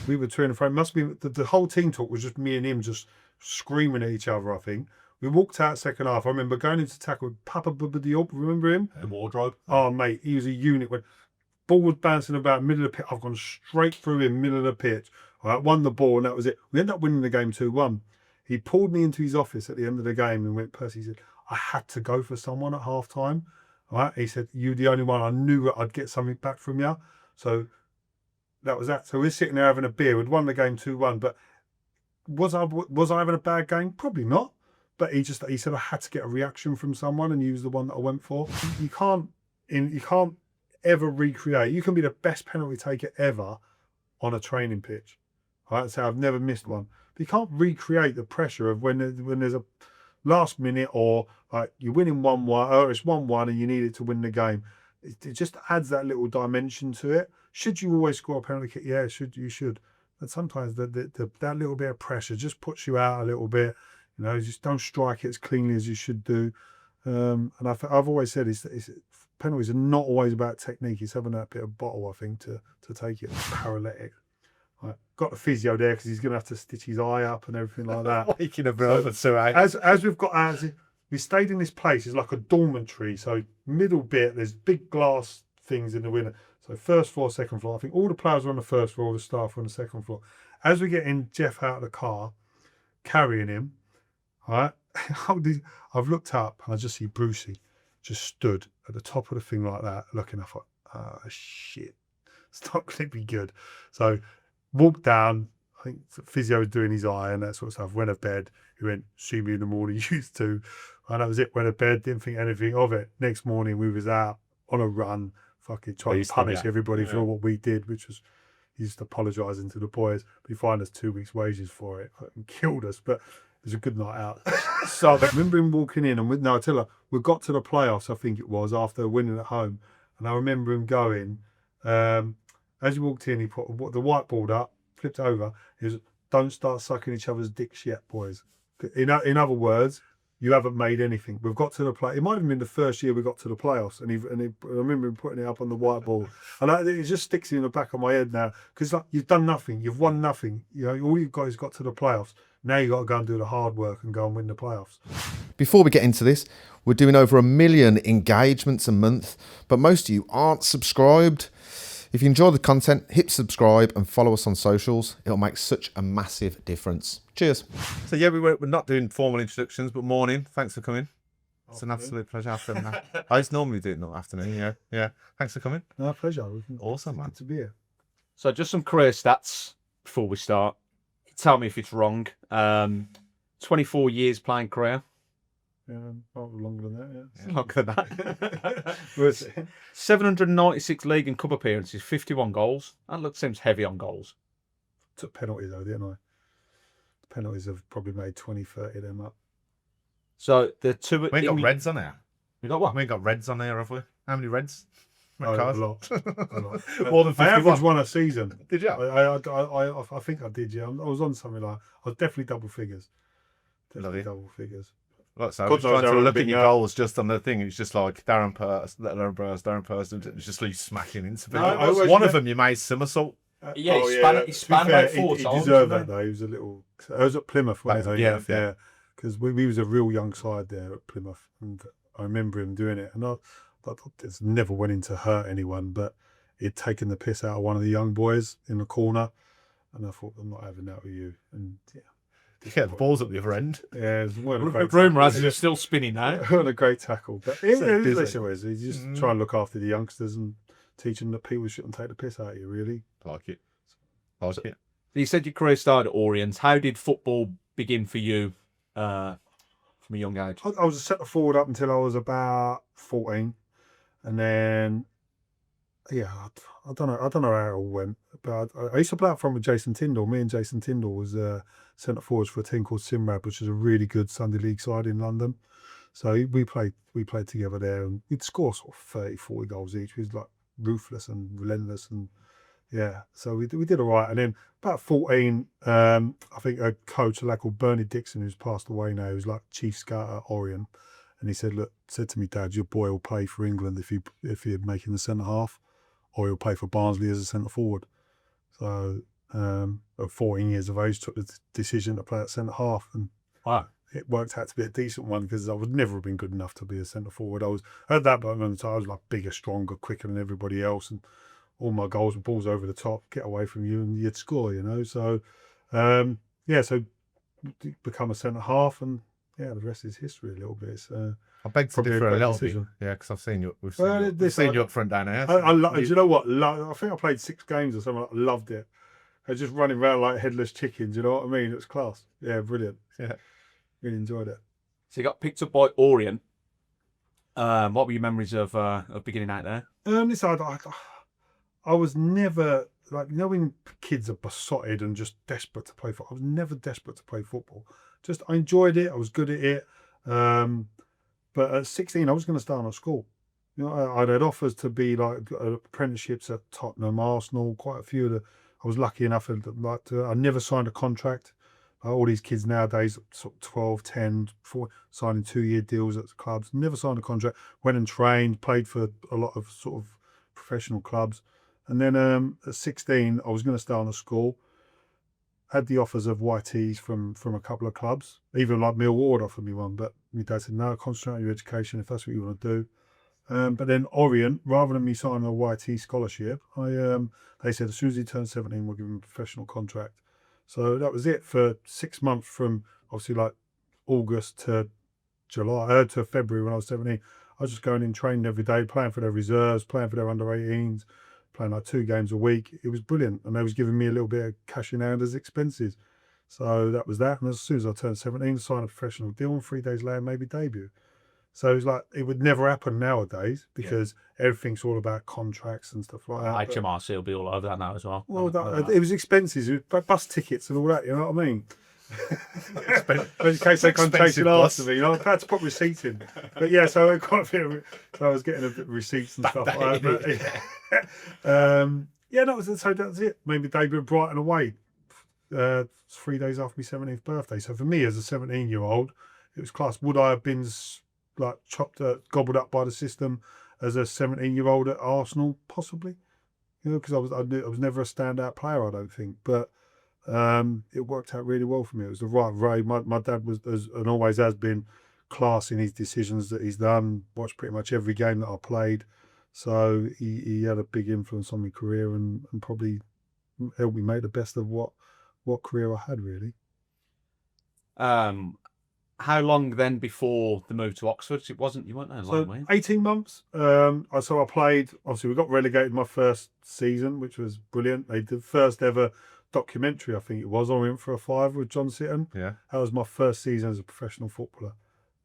We were to and fro. It must be the whole team talk was just me and him just screaming at each other, I think. We walked out second half. I remember going into tackle with Papa Diop. Remember him? The wardrobe. Oh, mate, he was a unit. When ball was bouncing about middle of the pitch, I've gone straight through him, middle of the pitch. All right, won the ball, and that was it. We ended up winning the game 2-1. He pulled me into his office at the end of the game and went, Pursey, he said, I had to go for someone at half time. All right, he said, you're the only one. I knew I'd get something back from you. So that was that. So we're sitting there having a beer. We'd won the game 2-1. But was I having a bad game? Probably not. But he said I had to get a reaction from someone, and he was the one that I went for. You can't ever recreate. You can be the best penalty taker ever on a training pitch. Right? So I've never missed one. But you can't recreate the pressure of when there's a last minute, or like you're winning 1-1, or it's 1-1 and you need it to win the game. It just adds that little dimension to it. Should you always score a penalty kick? Yeah, you should. But sometimes that little bit of pressure just puts you out a little bit. You know, just don't strike it as cleanly as you should do. And I've always said penalties are not always about technique. It's having that bit of bottle, I think, to take it. Paralytic. Right. Got the physio there because he's going to have to stitch his eye up and everything like that. Waking up over so as we've got we stayed in this place. It's like a dormitory. So middle bit, there's big glass things in the window. So first floor, second floor. I think all the players are on the first floor, all the staff are on the second floor. As we get in Jeff out of the car, carrying him, all right, I've looked up and I just see Brucey just stood at the top of the thing like that, looking. I thought, oh, shit, it's not going to be good. So walked down. I think the physio was doing his eye and that sort of stuff. Went to bed. He went, see me in the morning, used to. And that was it. Went to bed, didn't think anything of it. Next morning, we was out on a run, fucking trying to punish everybody for what we did, which was just apologising to the boys. But he fined us 2 weeks' wages for it. Fucking killed us. But it was a good night out. So I remember him walking in, and I tell you, we got to the playoffs, I think it was, after winning at home. And I remember him going, as he walked in, he put the whiteboard up, flipped over. He was, don't start sucking each other's dicks yet, boys. In other words, you haven't made anything. We've got to the play. It might have been the first year we got to the playoffs, and I remember him putting it up on the whiteboard, and it just sticks in the back of my head now because like you've done nothing, you've won nothing. You know, all you guys got to the playoffs. Now you got to go and do the hard work and go and win the playoffs. Before we get into this, we're doing over 1 million engagements a month, but most of you aren't subscribed. If you enjoy the content, hit subscribe and follow us on socials. It'll make such a massive difference. Cheers. So yeah, we're not doing formal introductions, but morning. Thanks for coming. It's an absolute pleasure. Afternoon. I just normally do it in the afternoon. Yeah. Thanks for coming. No, pleasure. Awesome, man. Good to be here. So just some career stats before we start. Tell me if it's wrong. 24 years playing career. Yeah, longer than that, yeah. Longer than that. 796 league and cup appearances, 51 goals. That seems heavy on goals. Took penalties though, didn't I? The penalties have probably made 20, 30 of them up. So the two... We ain't got reds on there. We got what? We ain't got reds on there, have we? How many reds? A lot. More than 51. I averaged one a season. Did you? I think I did, yeah. I was on something like... I was definitely double figures. Double figures. Like so, I was trying to look at your goals just on the thing. It's just like Darren Purse. It's just like smacking into people. One of them you made somersault. Yeah, he span about 4 times. He deserved that though. He was a little... I was at Plymouth, wasn't he? Yeah. Because we was a real young side there at Plymouth, and I remember him doing it. And I it's never went in to hurt anyone, but he'd taken the piss out of one of the young boys in the corner, and I thought, I'm not having that with you. And yeah, the ball's at the other end. Yeah, Rumour has it still spinning now. What a great tackle. But you just try and look after the youngsters and teach them that people shouldn't take the piss out of you, really. Like it. You said your career started at Orient. How did football begin for you from a young age? I was a centre forward up until I was about 14. And then, yeah, I don't know how it all went. But I used to play up front with Jason Tyndall. Me and Jason Tyndall was centre forwards for a team called Simrad, which is a really good Sunday League side in London. So we played together there, and we'd score sort of 30, 40 goals each. We was like ruthless and relentless, and yeah. So we did all right. And then about 14, I think a coach, a lad called Bernie Dixon, who's passed away now, who's like chief scout at Orient. And he said to me, Dad, your boy will play for England if you're making the centre half, or he'll play for Barnsley as a centre forward. So Of 14 years of age, took the decision to play at centre half, and Wow. it worked out to be a decent one because I would never have been good enough to be a centre forward. I was at that moment I was like bigger, stronger, quicker than everybody else, and all my goals were balls over the top, get away from you, and you'd score. So so become a centre half, and the rest is history a little bit. It's, I beg to probably a differ a great little decision. bit. Yeah, because I've seen you. We've Well, seen you up front down here. do you know what? I think I played 6 games or something. I loved it. I was just running around like headless chickens. You know what I mean? It was class. Yeah, brilliant. Yeah, really enjoyed it. So you got picked up by Orient. What were your memories of beginning out there? I was never like, when kids are besotted and just desperate to play football. I was never desperate to play football. Just I enjoyed it. I was good at it. But at 16, I was going to start at school. I'd had offers to be like apprenticeships at Tottenham, Arsenal, quite a few of the. I was lucky enough I never signed a contract. All these kids nowadays, sort of 12, 10, 4, signing 2-year deals at clubs. Never signed a contract. Went and trained, played for a lot of sort of professional clubs. And then at 16, I was going to start on a school. Had the offers of YTs from a couple of clubs. Even like Mill Ward offered me one, but my dad said, no, concentrate on your education if that's what you want to do. But then Orient, rather than me signing a YT scholarship, they said as soon as he turns 17, we'll give him a professional contract. So that was it for 6 months, from obviously like August to July, to February when I was 17. I was just going in, training every day, playing for their reserves, playing for their under-18s, playing like 2 games a week. It was brilliant. And they was giving me a little bit of cash in hand as expenses. So that was that. And as soon as I turned 17, signed a professional deal, and 3 days later, maybe debut. So it was like, it would never happen nowadays because everything's all about contracts and stuff like that. HMRC will be all over that now as well. Well, it was expenses, it was bus tickets and all that, you know what I mean? In case they come chasing after me, I had to put receipts in. But yeah, so I got a bit of, so I was getting a bit of receipts and stuff like that. But, that was it. Maybe debut at Brighton away, 3 days after my 17th birthday. So for me as a 17-year-old, it was class. Would I have been like gobbled up by the system as a 17-year-old at Arsenal? Possibly, because I was never a standout player, I don't think. But it worked out really well for me. It was the right way. My dad was, and always has been, class in his decisions that he's done. Watched pretty much every game that I played, so he had a big influence on my career and probably helped me make the best of what career I had, really. How long then before the move to Oxford? You weren't there long, were you? 18 months. So I played, obviously we got relegated my first season, which was brilliant. They did the first ever documentary, I think it was, on In for a Five with John Sitton. Yeah. That was my first season as a professional footballer,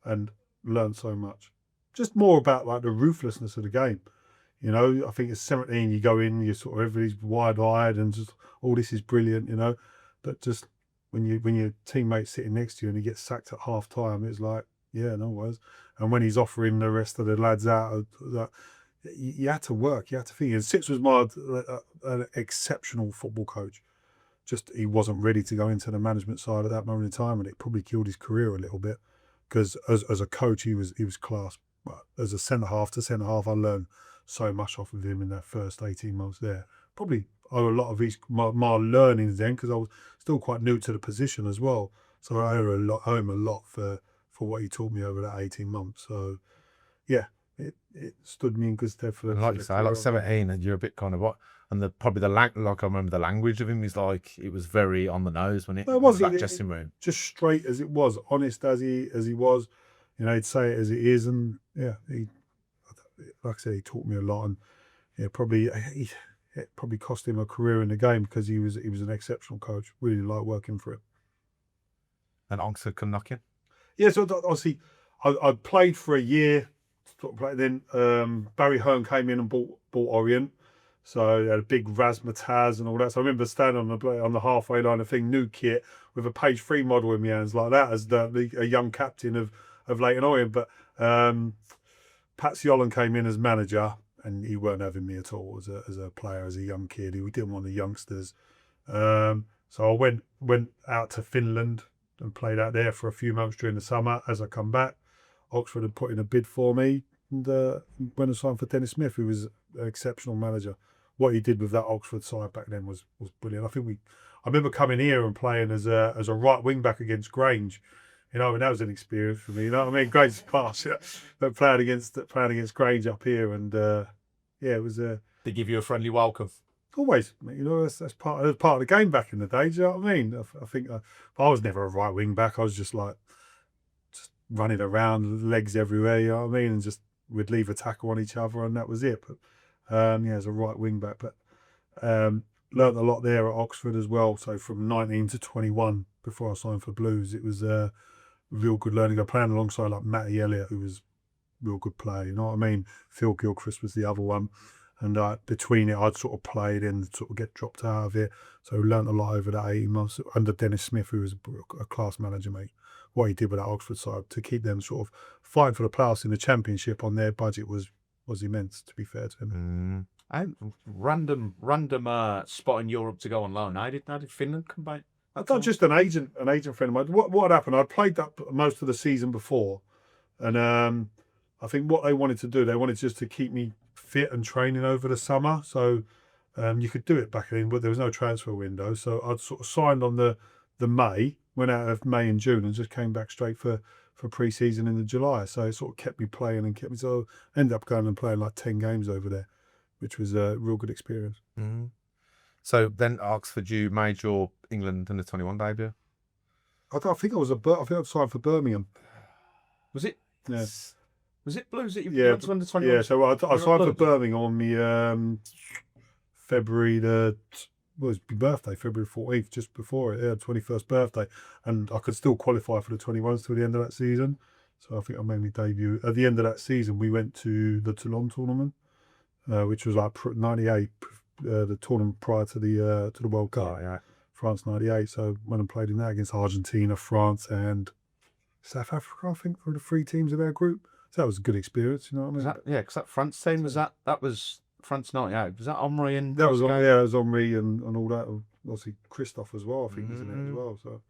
and learned so much. Just more about like the ruthlessness of the game. I think at 17 you go in, you're sort of, everybody's wide-eyed and just, oh, this is brilliant, but just when your teammate's sitting next to you and he gets sacked at half time, it's like, yeah, no worries. And when he's offering the rest of the lads out, you had to work, you had to think. And Sitz was an exceptional football coach. Just he wasn't ready to go into the management side at that moment in time, and it probably killed his career a little bit. Because as a coach, he was class. But as a centre half, I learned so much off of him in that first 18 months there. Probably owe a lot of my learnings then, because I was still quite new to the position as well. So I owe him a lot for what he taught me over that 18 months. So yeah, it stood me in good stead for. And like you say, like 17, and you're a bit kind of what. And I remember the language of him is like, it was very on the nose when it was that dressing room. Just straight as it was, honest as he was, he'd say it as it is, and yeah, like I said, he taught me a lot, and it probably cost him a career in the game because he was an exceptional coach. Really liked working for him. And Oxford come knocking. Yeah, so obviously I played for a year, then Barry Hearn came in and bought Orient. So they had a big razzmatazz and all that. So I remember standing on the halfway line, new kit with a page 3 model in my hands like that as a young captain of Leyton Orient. But Pat Siolan came in as manager, and he weren't having me at all as a player, as a young kid. He didn't want the youngsters. So I went out to Finland and played out there for a few months during the summer. As I come back, Oxford had put in a bid for me, and went and signed for Dennis Smith, who was an exceptional manager. what he did with that Oxford side back then was brilliant. I remember coming here and playing as a right wing back against Grange. You know, and that was an experience for me. You know what I mean? Grange's class, yeah. But playing against Grange up here, and it was They give you a friendly welcome. always, you know, that's part of the game back in the day. Do you know what I mean? I think I was never a right wing back. I was just running around, legs everywhere. You know what I mean? And just we'd leave a tackle on each other, and that was it. But as a right wing back, but learnt a lot there at Oxford as well. So from 19 to 21, before I signed for Blues, it was real good learning. I playing alongside like Matty Elliott, who was a real good player. You know what I mean? Phil Gilchrist was the other one. And between it, I'd sort of played and sort of get dropped out of it. So learnt a lot over that 18 months under Dennis Smith, who was a class manager, mate. What he did with that Oxford side to keep them sort of fighting for the playoffs in the Championship on their budget was immense, to be fair to him. Random spot in Europe to go on loan. How did Finland come back? I thought just an agent friend of mine. What happened? I'd played that most of the season before, and I think what they wanted to do, they wanted just to keep me fit and training over the summer. So you could do it back then, but there was no transfer window. So I'd sort of signed on the May, went out of May and June, and just came back straight for pre-season in the July. So it sort of kept me playing and kept me. So I ended up going and playing like 10 games over there, which was a real good experience. Mm-hmm. So then Oxford, you made your England under 21 debut. I think I signed for Birmingham. Was it? Yeah. Was it Blues that you went to under 21? Yeah, so I signed for Birmingham on my February my birthday, February 14th, just before it, 21st birthday, and I could still qualify for the 21s till the end of that season. So I think I made my debut at the end of that season. We went to the Toulon tournament, which was like 98. The tournament prior to the World Cup, France 98. So went and played in that against Argentina, France, and South Africa. I think were the 3 teams of our group. So that was a good experience. You know what I mean? Because that France team was that was France 98. Was that Omri and that was it was Omri and all that. Obviously Christophe as well. I think was in it as well. So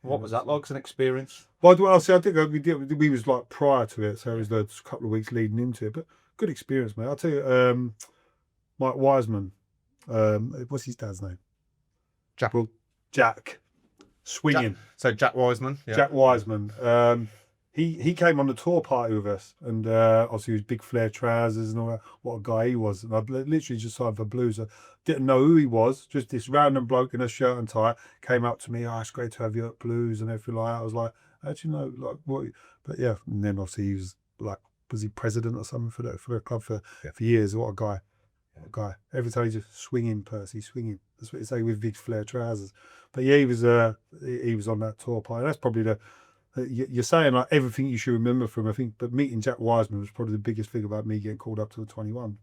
what was that like as an experience? Well, see, I think we was like prior to it, so it was the couple of weeks leading into it. But good experience, mate. I'll tell you. Mike Wiseman, what's his dad's name? Jack. Swinging. Jack Wiseman. Yeah. Jack Wiseman. He came on the tour party with us, and obviously he was big flare trousers and all that. What a guy he was! And I literally just signed for Blues. I didn't know who he was. Just this random bloke in a shirt and tie came up to me. Oh, it's great to have you at Blues and everything like that. I was like, actually no, like what? But yeah, and then obviously he was like, was he president or something for the club for years? What a guy! Every time he's just swinging, Pursey, swinging. That's what you say with big flare trousers. But yeah, he was on that tour party. That's probably you're saying like everything you should remember from. I think, but meeting Jack Wiseman was probably the biggest thing about me getting called up to the 21.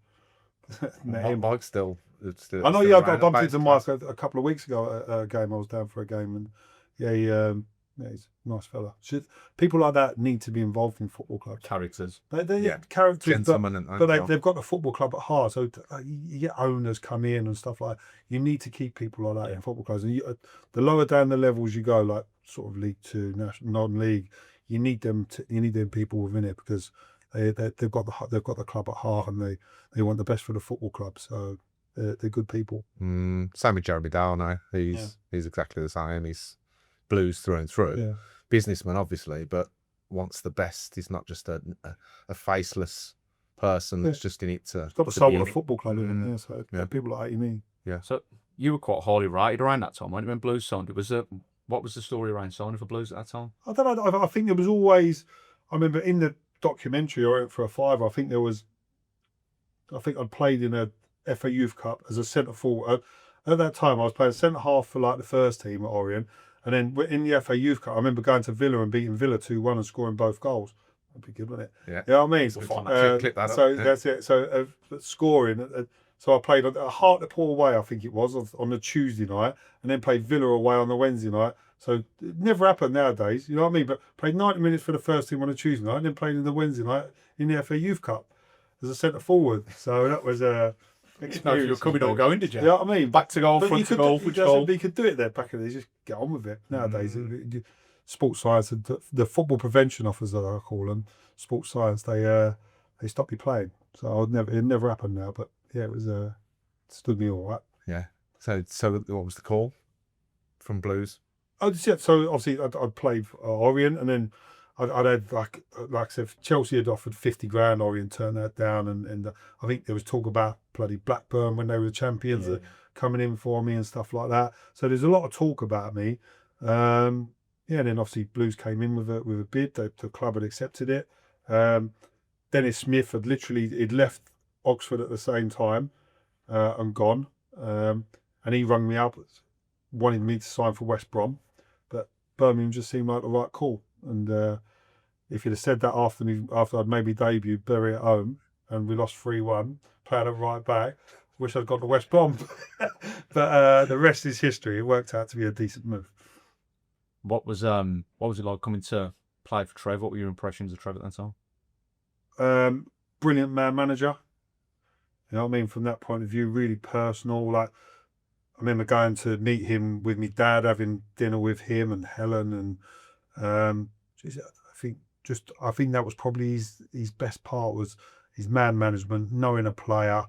Mike's still. I know. Yeah, I bumped into Mike a couple of weeks ago at a game. I was down for a game, and he's a nice fella. People like that need to be involved in football clubs. Characters. They're characters, gentlemen, but they've got the football club at heart. So you get owners come in and stuff like that. You need to keep people like that in football clubs. And the lower down the levels you go, like sort of League Two, national, non-league, you need them people within it because they've got the club at heart and they want the best for the football club. So they're good people. Same with Jeremy Dow now. He's exactly the same. He's Blues through and through. Yeah. Businessman, obviously, but wants the best. He's not just a faceless person that's just in it to. It's got the soul of a football club, isn't it? So people like you mean. Yeah. So you were quite highly rated around that time, weren't you, when Blues signed? What was the story around signing for Blues at that time? I don't know. I think there was always. I remember in the documentary I went for a fiver. I think I'd played in a FA Youth Cup as a centre forward. At that time, I was playing centre half for like the first team at Orient. And then in the FA Youth Cup, I remember going to Villa and beating Villa 2-1 and scoring both goals. That'd be good, wouldn't it? Yeah. You know what I mean? Clip that so up. that's it. So scoring. So I played a Hartlepool away, I think it was, on the Tuesday night, and then played Villa away on the Wednesday night. So it never happened nowadays, you know what I mean? But played 90 minutes for the first team on a Tuesday night, and then played in the Wednesday night in the FA Youth Cup as a centre forward. So that was a. No, you were coming or going, did you? You know what I mean? Back to goal, front to goal, which goal? You could do it there back in the day. Just get on with it. Nowadays, sports science, the football prevention officers, I call them, sports science, they stop you playing. So it never happened now. But yeah, it was. stood me all right. Yeah. So what was the call from Blues? Oh, yeah, so obviously I'd played for Orient, and then I'd had like I said, Chelsea had offered 50 grand. Orient turned that down, and I think there was talk about bloody Blackburn when they were the champions coming in for me and stuff like that. So there's a lot of talk about me. And then obviously Blues came in with a bid. The club had accepted it. Dennis Smith he'd left Oxford at the same time and gone, and he rung me up, wanted me to sign for West Brom, but Birmingham just seemed like the right call. And if you'd have said that after I'd maybe debuted Bury at home and we lost 3-1, playing at right back, wish I'd gone to West Brom. But the rest is history. It worked out to be a decent move. What was it like coming to play for Trevor? What were your impressions of Trevor at that time? Brilliant manager. You know what I mean? From that point of view, really personal. Like, I remember going to meet him with my dad, having dinner with him and Helen, and I think that was probably his best part, was his man management, knowing a player.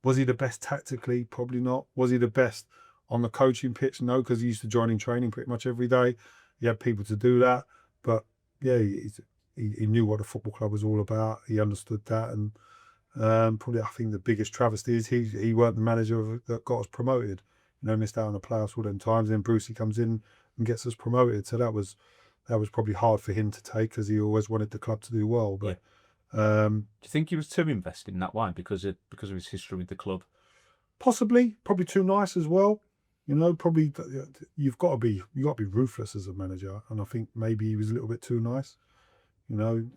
Was he the best tactically? Probably not. Was he the best on the coaching pitch? No, because he used to join in training pretty much every day. He had people to do that, but yeah, he knew what a football club was all about. He understood that, and probably I think the biggest travesty is he weren't the manager that got us promoted. You know, missed out on the playoffs all them times. Then Pursey comes in and gets us promoted. So that was probably hard for him to take, because he always wanted the club to do well. But do you think he was too invested in that way because of his history with the club? Possibly, probably too nice as well. You know, probably you've got to be ruthless as a manager, and I think maybe he was a little bit too nice. You know,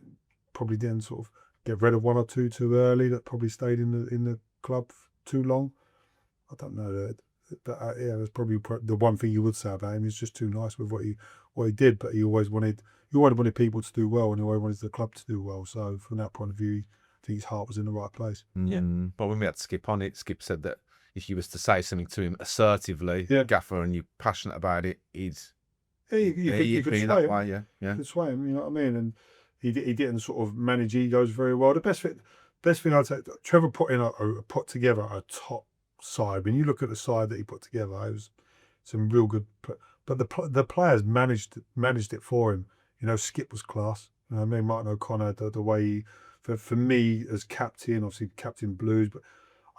probably didn't sort of get rid of one or two too early. That probably stayed in the club too long. I don't know, but yeah, that's probably the one thing you would say about him. He's just too nice with what he did, but he always wanted people to do well, and he always wanted the club to do well. So from that point of view, I think his heart was in the right place. Yeah. But when we had Skip on it, Skip said that if you was to say something to him assertively, Gaffer, and you're passionate about it, you could sway that him. way, yeah. Could sway him, you know what I mean? And he didn't sort of manage egos very well. The best thing I'd say, Trevor put together a top side. When you look at the side that he put together, it was some real good. But the players managed it for him. You know, Skip was class. You know, I mean, Martin O'Connor, the way for me as captain, obviously captain Blues, but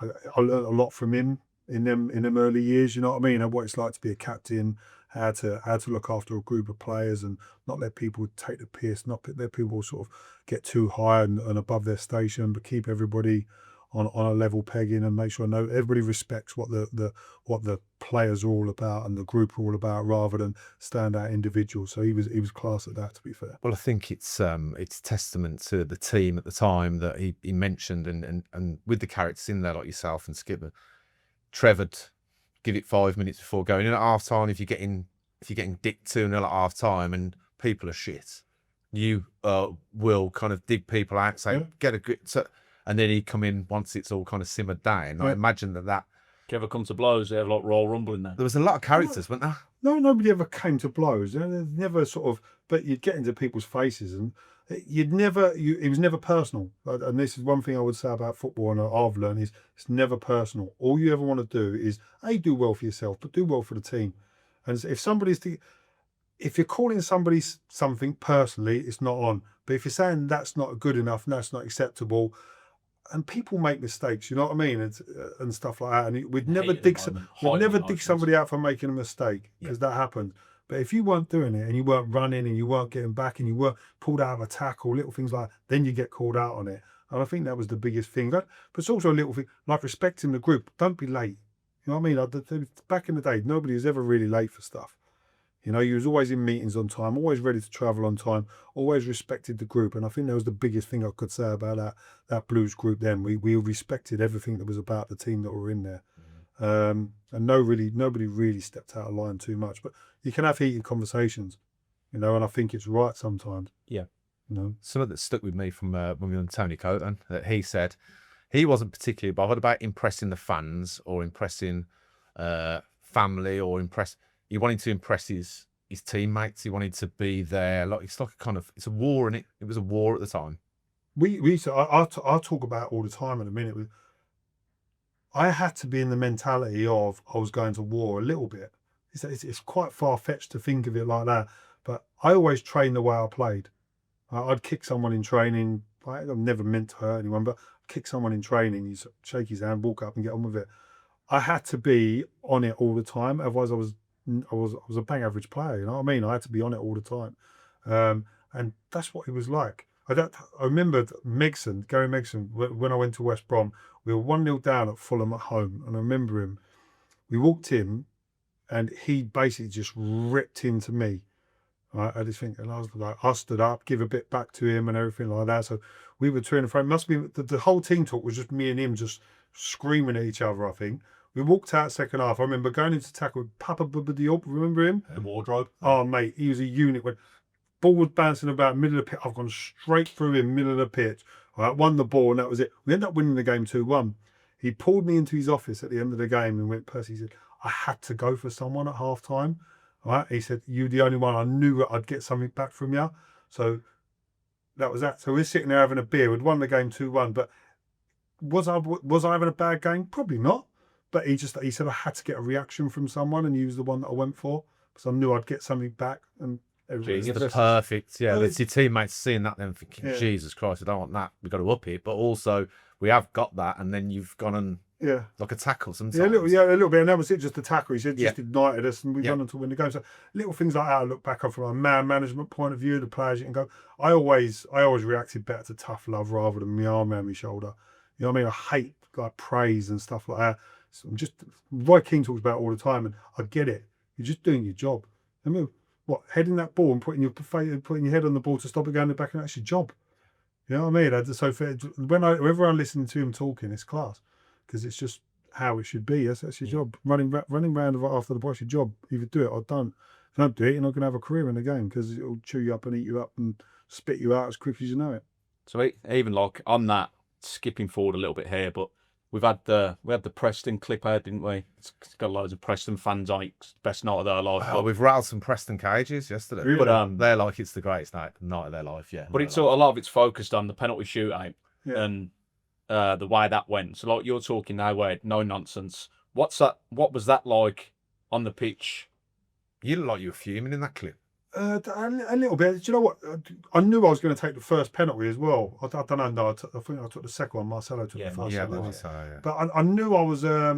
I learned a lot from him in them early years. You know what I mean? And what it's like to be a captain, how to look after a group of players and not let people take the piss, not let people sort of get too high and above their station, but keep everybody on a level pegging and make sure everybody respects what the players are all about and the group are all about, rather than stand out individuals. So he was class at that, to be fair. Well, I think it's testament to the team at the time that he mentioned, and with the characters in there like yourself and Skipper, Trevor'd give it 5 minutes before going in at half time. If you're getting dicked 2-0 at half time and people are shit, you will kind of dig people out, say get a good. And then he'd come in once it's all kind of simmered down. I imagine that. If you ever come to blows, they have like Royal Rumble in there. There was a lot of characters, weren't there? No, nobody ever came to blows. There's never sort of, but you'd get into people's faces, and it was never personal. And this is one thing I would say about football, and I've learned, is it's never personal. All you ever want to do is do well for yourself, but do well for the team. And if you're calling somebody something personally, it's not on. But if you're saying that's not good enough and that's not acceptable, and people make mistakes, you know what I mean, and stuff like that. And we'd never dig somebody out for making a mistake, because that happens. But if you weren't doing it, and you weren't running, and you weren't getting back, and you weren't pulled out of a tackle, little things like that, then you get called out on it. And I think that was the biggest thing. But it's also a little thing like respecting the group. Don't be late. You know what I mean? Back in the day, nobody was ever really late for stuff. You know, you was always in meetings on time, always ready to travel on time, always respected the group. And I think that was the biggest thing I could say about that Blues group then. We respected everything that was about the team that were in there. And nobody really stepped out of line too much. But you can have heated conversations, you know, and I think it's right sometimes. Yeah. You know, something that stuck with me from when we were on Tony Coton, that he said he wasn't particularly bothered about impressing the fans or impressing family or he wanted to impress his teammates. He wanted to be there. It's a war, and it was a war at the time. I talk about all the time in a minute. I had to be in the mentality of I was going to war a little bit. It's quite far-fetched to think of it like that, but I always trained the way I played. I'd kick someone in training. I'm never meant to hurt anyone, but I'd kick someone in training, you shake his hand, walk up and get on with it. I had to be on it all the time. Otherwise, I was a bang average player. You know what I mean? I had to be on it all the time, and that's what it was like. I remember Gary Megson, when I went to West Brom, we were 1-0 down at Fulham at home, and I remember him. We walked in, and he basically just ripped into me. I just think, and I was like, I stood up, give a bit back to him, and everything like that. So we were to and fro. It must be the whole team talk was just me and him just screaming at each other. I think we walked out second half. I remember going into tackle with Papa Bubba Diop. Remember him? The wardrobe. Oh mate, he was a unit. When ball was bouncing about middle of the pitch, I've gone straight through him, middle of the pitch. I won the ball, and that was it. We ended up winning the game 2-1. He pulled me into his office at the end of the game and went, Pursey, he said, I had to go for someone at half time. Right? He said, you're the only one. I knew I'd get something back from you. So that was that. So we're sitting there having a beer. We'd won the game 2-1. But was I having a bad game? Probably not. But he said I had to get a reaction from someone, and he was the one that I went for because I knew I'd get something back. And It's perfect. Yeah, it's your teammates seeing that then thinking, Yeah. Jesus Christ, I don't want that. We've got to up it. But also, we have got that, and then you've gone and like a tackle sometimes. Yeah, a little bit. And that was it, just the tackle. He said just Yeah. ignited us, and we've Yeah. gone on to win the game. So little things like that I look back on from a man management point of view, the players you can go. I always reacted better to tough love rather than my arm around my shoulder. You know what I mean? I hate like praise and stuff like that. So I'm just, Roy Keane talks about it all the time, and I get it. You're just doing your job. I mean, what, heading that ball and putting your head on the ball to stop it going in the back, and that's your job. You know what I mean? So whenever I'm listening to him talking, it's class because it's just how it should be. That's your job. Running round after the ball, it's your job. Either do it or don't. If you don't do it, you're not going to have a career in the game because it'll chew you up and eat you up and spit you out as quick as you know it. So even like on that, skipping forward a little bit here, but we had the Preston clip out, didn't we? It's got loads of Preston fans on it. Best night of their life. Oh, we've rattled some Preston cages yesterday. Really? But they're like it's the greatest night of their life. Yeah, But it's a lot of it's focused on the penalty shootout Yeah. and the way that went. So like you're talking now, where no nonsense. What was that like on the pitch? You look like you were fuming in that clip. A little bit. Do you know what? I knew I was going to take the first penalty as well. I don't know. No, I think I took the second one. Marcelo took the first Yeah, one. yeah. But I knew I was. I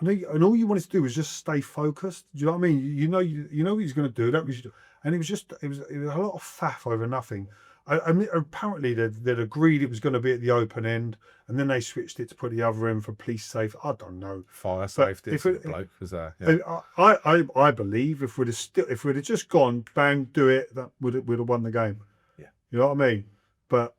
knew, and all you wanted to do was just stay focused. Do you know what I mean? You know what he's going to do. That was, and it was a lot of faff over nothing. I mean, apparently they'd agreed it was going to be at the open end, and then they switched it to put the other end for police safe. I don't know. Fire safety. if The it- bloke was there. Yeah. I believe if we'd have just gone bang, do it, that would have won the game. Yeah. You know what I mean? But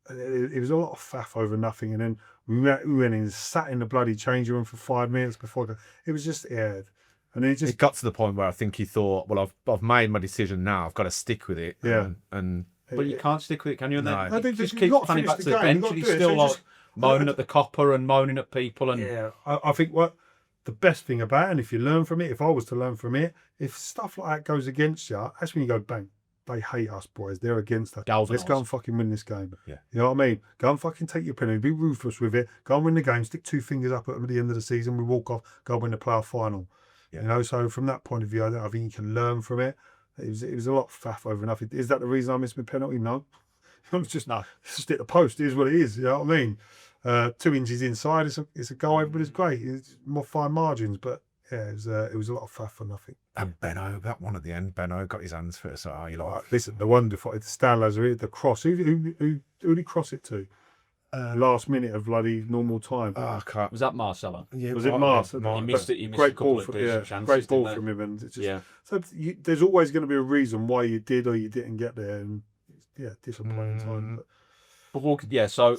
it was a lot of faff over nothing, and then we went in and sat in the bloody changing room for 5 minutes before it was just aired, and it just It got to the point where I think he thought, well, I've made my decision now. I've got to stick with it. Yeah. And But you can't stick with it, can you? And then No. he I think just you've keeps got to panning finish back the to the game, bench, you've got and to he's do it. still So like just- moaning at the copper and moaning at people. And Yeah, I think what the best thing about it, and if you learn from it, if I was to learn from it, if stuff like that goes against you, that's when you go, bang, they hate us, boys. They're against us. Let's Galvanised. go and fucking win this game. Yeah. You know what I mean? Go and fucking take your penalty. Be ruthless with it. Go and win the game. Stick 2 fingers up at the end of the season. We walk off. Go win the playoff final. Yeah. You know, so from that point of view, I think you can learn from it. It was a lot of faff over nothing. Is that the reason I missed my penalty? No. It's just hit the post. It is what it is. You know what I mean? 2 inches inside. It's a goal. Everybody's great. It's more fine margins, but yeah, it was a lot of faff for nothing. And Benno, that one at the end, Benno got his hands for it. So you like, Listen, the wonderful Stan Lazarus, the cross. Who did he cross it to? Last minute of bloody normal time. I can't. was that Marcelo? Yeah, Was it Mars? He missed it. He missed a Great couple ball of from decent chances, great ball didn't from him, and it's just, Yeah. so there's always going to be a reason why you did or you didn't get there, and yeah, disappointing time. But So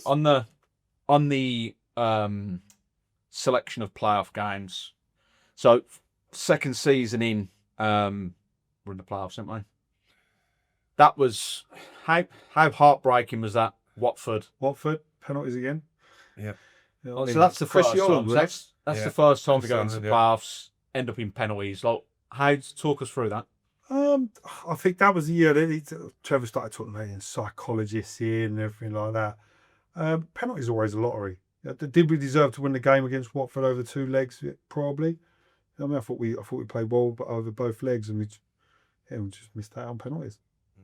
on the selection of playoff games, so second season in, we're in the playoffs, aren't we? That was how heartbreaking was that? Watford. penalties again. Yep. You know what I So mean? that's the first Chrissy time. Holland, So wasn't that's Yeah. the first time to go First into the time, playoffs, end up in penalties. Like, how talk us through that? I think that was the year that Trevor started talking about psychologists in and everything like that. Penalties are always a lottery. Did we deserve to win the game against Watford over 2 legs? Yeah, probably. I mean, I thought we played well, but over both legs, and we just missed out on penalties.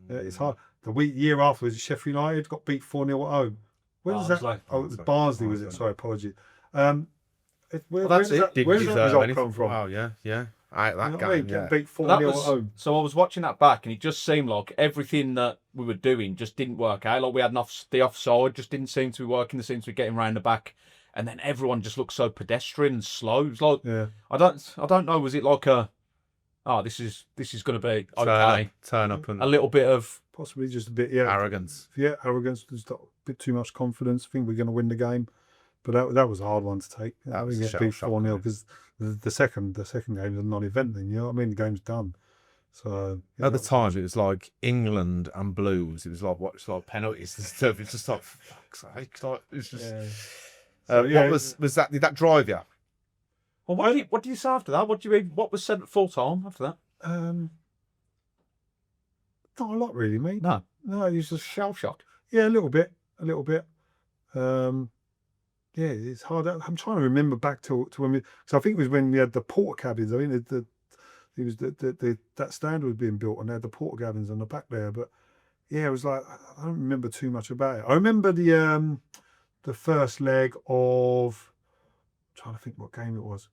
Yeah, it's hard. The year afterwards, Sheffield United got beat 4-0 at home. Where was that? Barnsley. Oh, it was Barnsley, was it? Sorry, apologies. Where That's does it. that, where does that result come from? Wow, yeah. That You know what I game, mean? yeah. Getting beat 4-0 That at was, home. so I was watching that back, and it just seemed like everything that we were doing just didn't work out. Like we had the offside just didn't seem to be working. They seemed to be getting round the back, and then everyone just looked so pedestrian and slow. It was like I don't know. Was it like this is going to be okay? Turn up and A little bit of Possibly just a bit, arrogance. Yeah, arrogance. Just a bit too much confidence. Think we're going to win the game, but that was a hard one to take. That was we a get shell beat shock, 4-0 wasn't because the second game is a non-event. Then you know what I mean? The game's done. So At the time, it was like England and Blues. It was like penalties and stuff. It's just like, fuck's sake. Like, it's just. Yeah. What was that? Did that drive you? Well, what do you say after that? What was said at full time after that? Not a lot really, mate. No, it was just shell shock. yeah, a little bit. Yeah, it's hard. I'm trying to remember back to when because I think it was when we had the porter cabins. I mean, it was that stand was being built and they had the porter cabins on the back there. But yeah, it was like I don't remember too much about it. I remember the first leg of. I'm trying to think what game it was.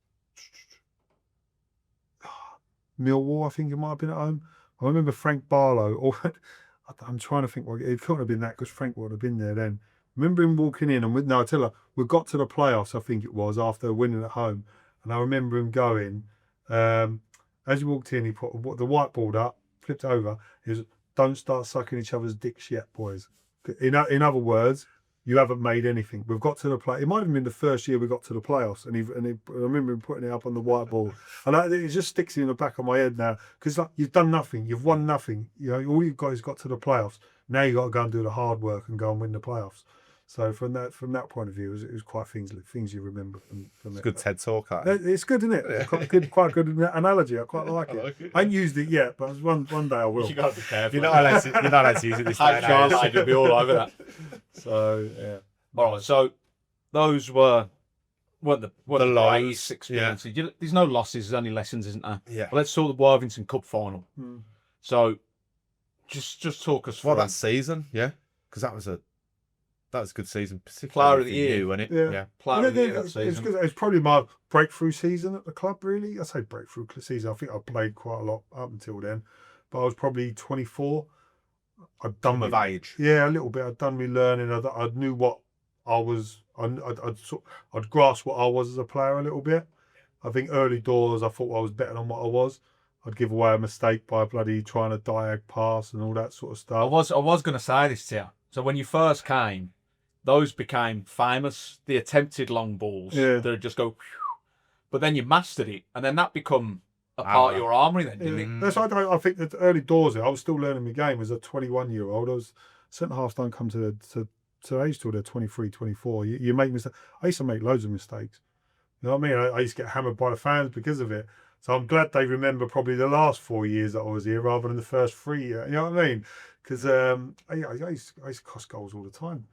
Millwall, I think it might have been at home. I remember Frank Barlow. Or I'm trying to think what it couldn't have been that because Frank would have been there then. Remember him walking in and I tell her we got to the playoffs. I think it was after winning at home, and I remember him going. As he walked in, he put the whiteboard up, flipped over. He was, "Don't start sucking each other's dicks yet, boys." In other words, you haven't made anything. We've got to the play. It might have been the first year we got to the playoffs, and I remember him putting it up on the whiteboard, and it just sticks in the back of my head now because like you've done nothing, you've won nothing. You know, all you've got is got to the playoffs. Now you got to go and do the hard work and go and win the playoffs. So from that point of view, it was quite things you remember from It's it. good TED talk. It's good, isn't it? It's quite a good analogy. I quite like it. I ain't used it yet, but one day I will. You got to be careful. You're not allowed to use it this day. I'd be all over that. So yeah. All right, so those weren't the lows, greatest experiences. There's no losses, there's only lessons, isn't there? Yeah. Well, let's talk the Worthington Cup Final. So, just talk us through. Well, that season, yeah, because that was a good season, particularly Player of the for year, you, wasn't it? Yeah. Player of the year that It's season. good. It's probably my breakthrough season at the club, really. I say breakthrough season. I think I played quite a lot up until then, but I was probably 24. I'd done Come of age. Yeah, a little bit. I'd done me learning. I knew what I was. I'd grasped what I was as a player a little bit. I think early doors, I thought I was better than what I was. I'd give away a mistake by bloody trying to diag pass and all that sort of stuff. I was going to say this to you. So when you first came, those became famous. The attempted long balls that would just go, whew, but then you mastered it, and then that become a part of your armoury. Then didn't it? That's why I think that early doors. I was still learning my game as a 21-year-old. I was centre halves don't come to age till they're 23, 24. You make mistakes. I used to make loads of mistakes. You know what I mean? I used to get hammered by the fans because of it. So I'm glad they remember probably the last 4 years that I was here rather than the first 3 years. You know what I mean? Because I used to cost goals all the time.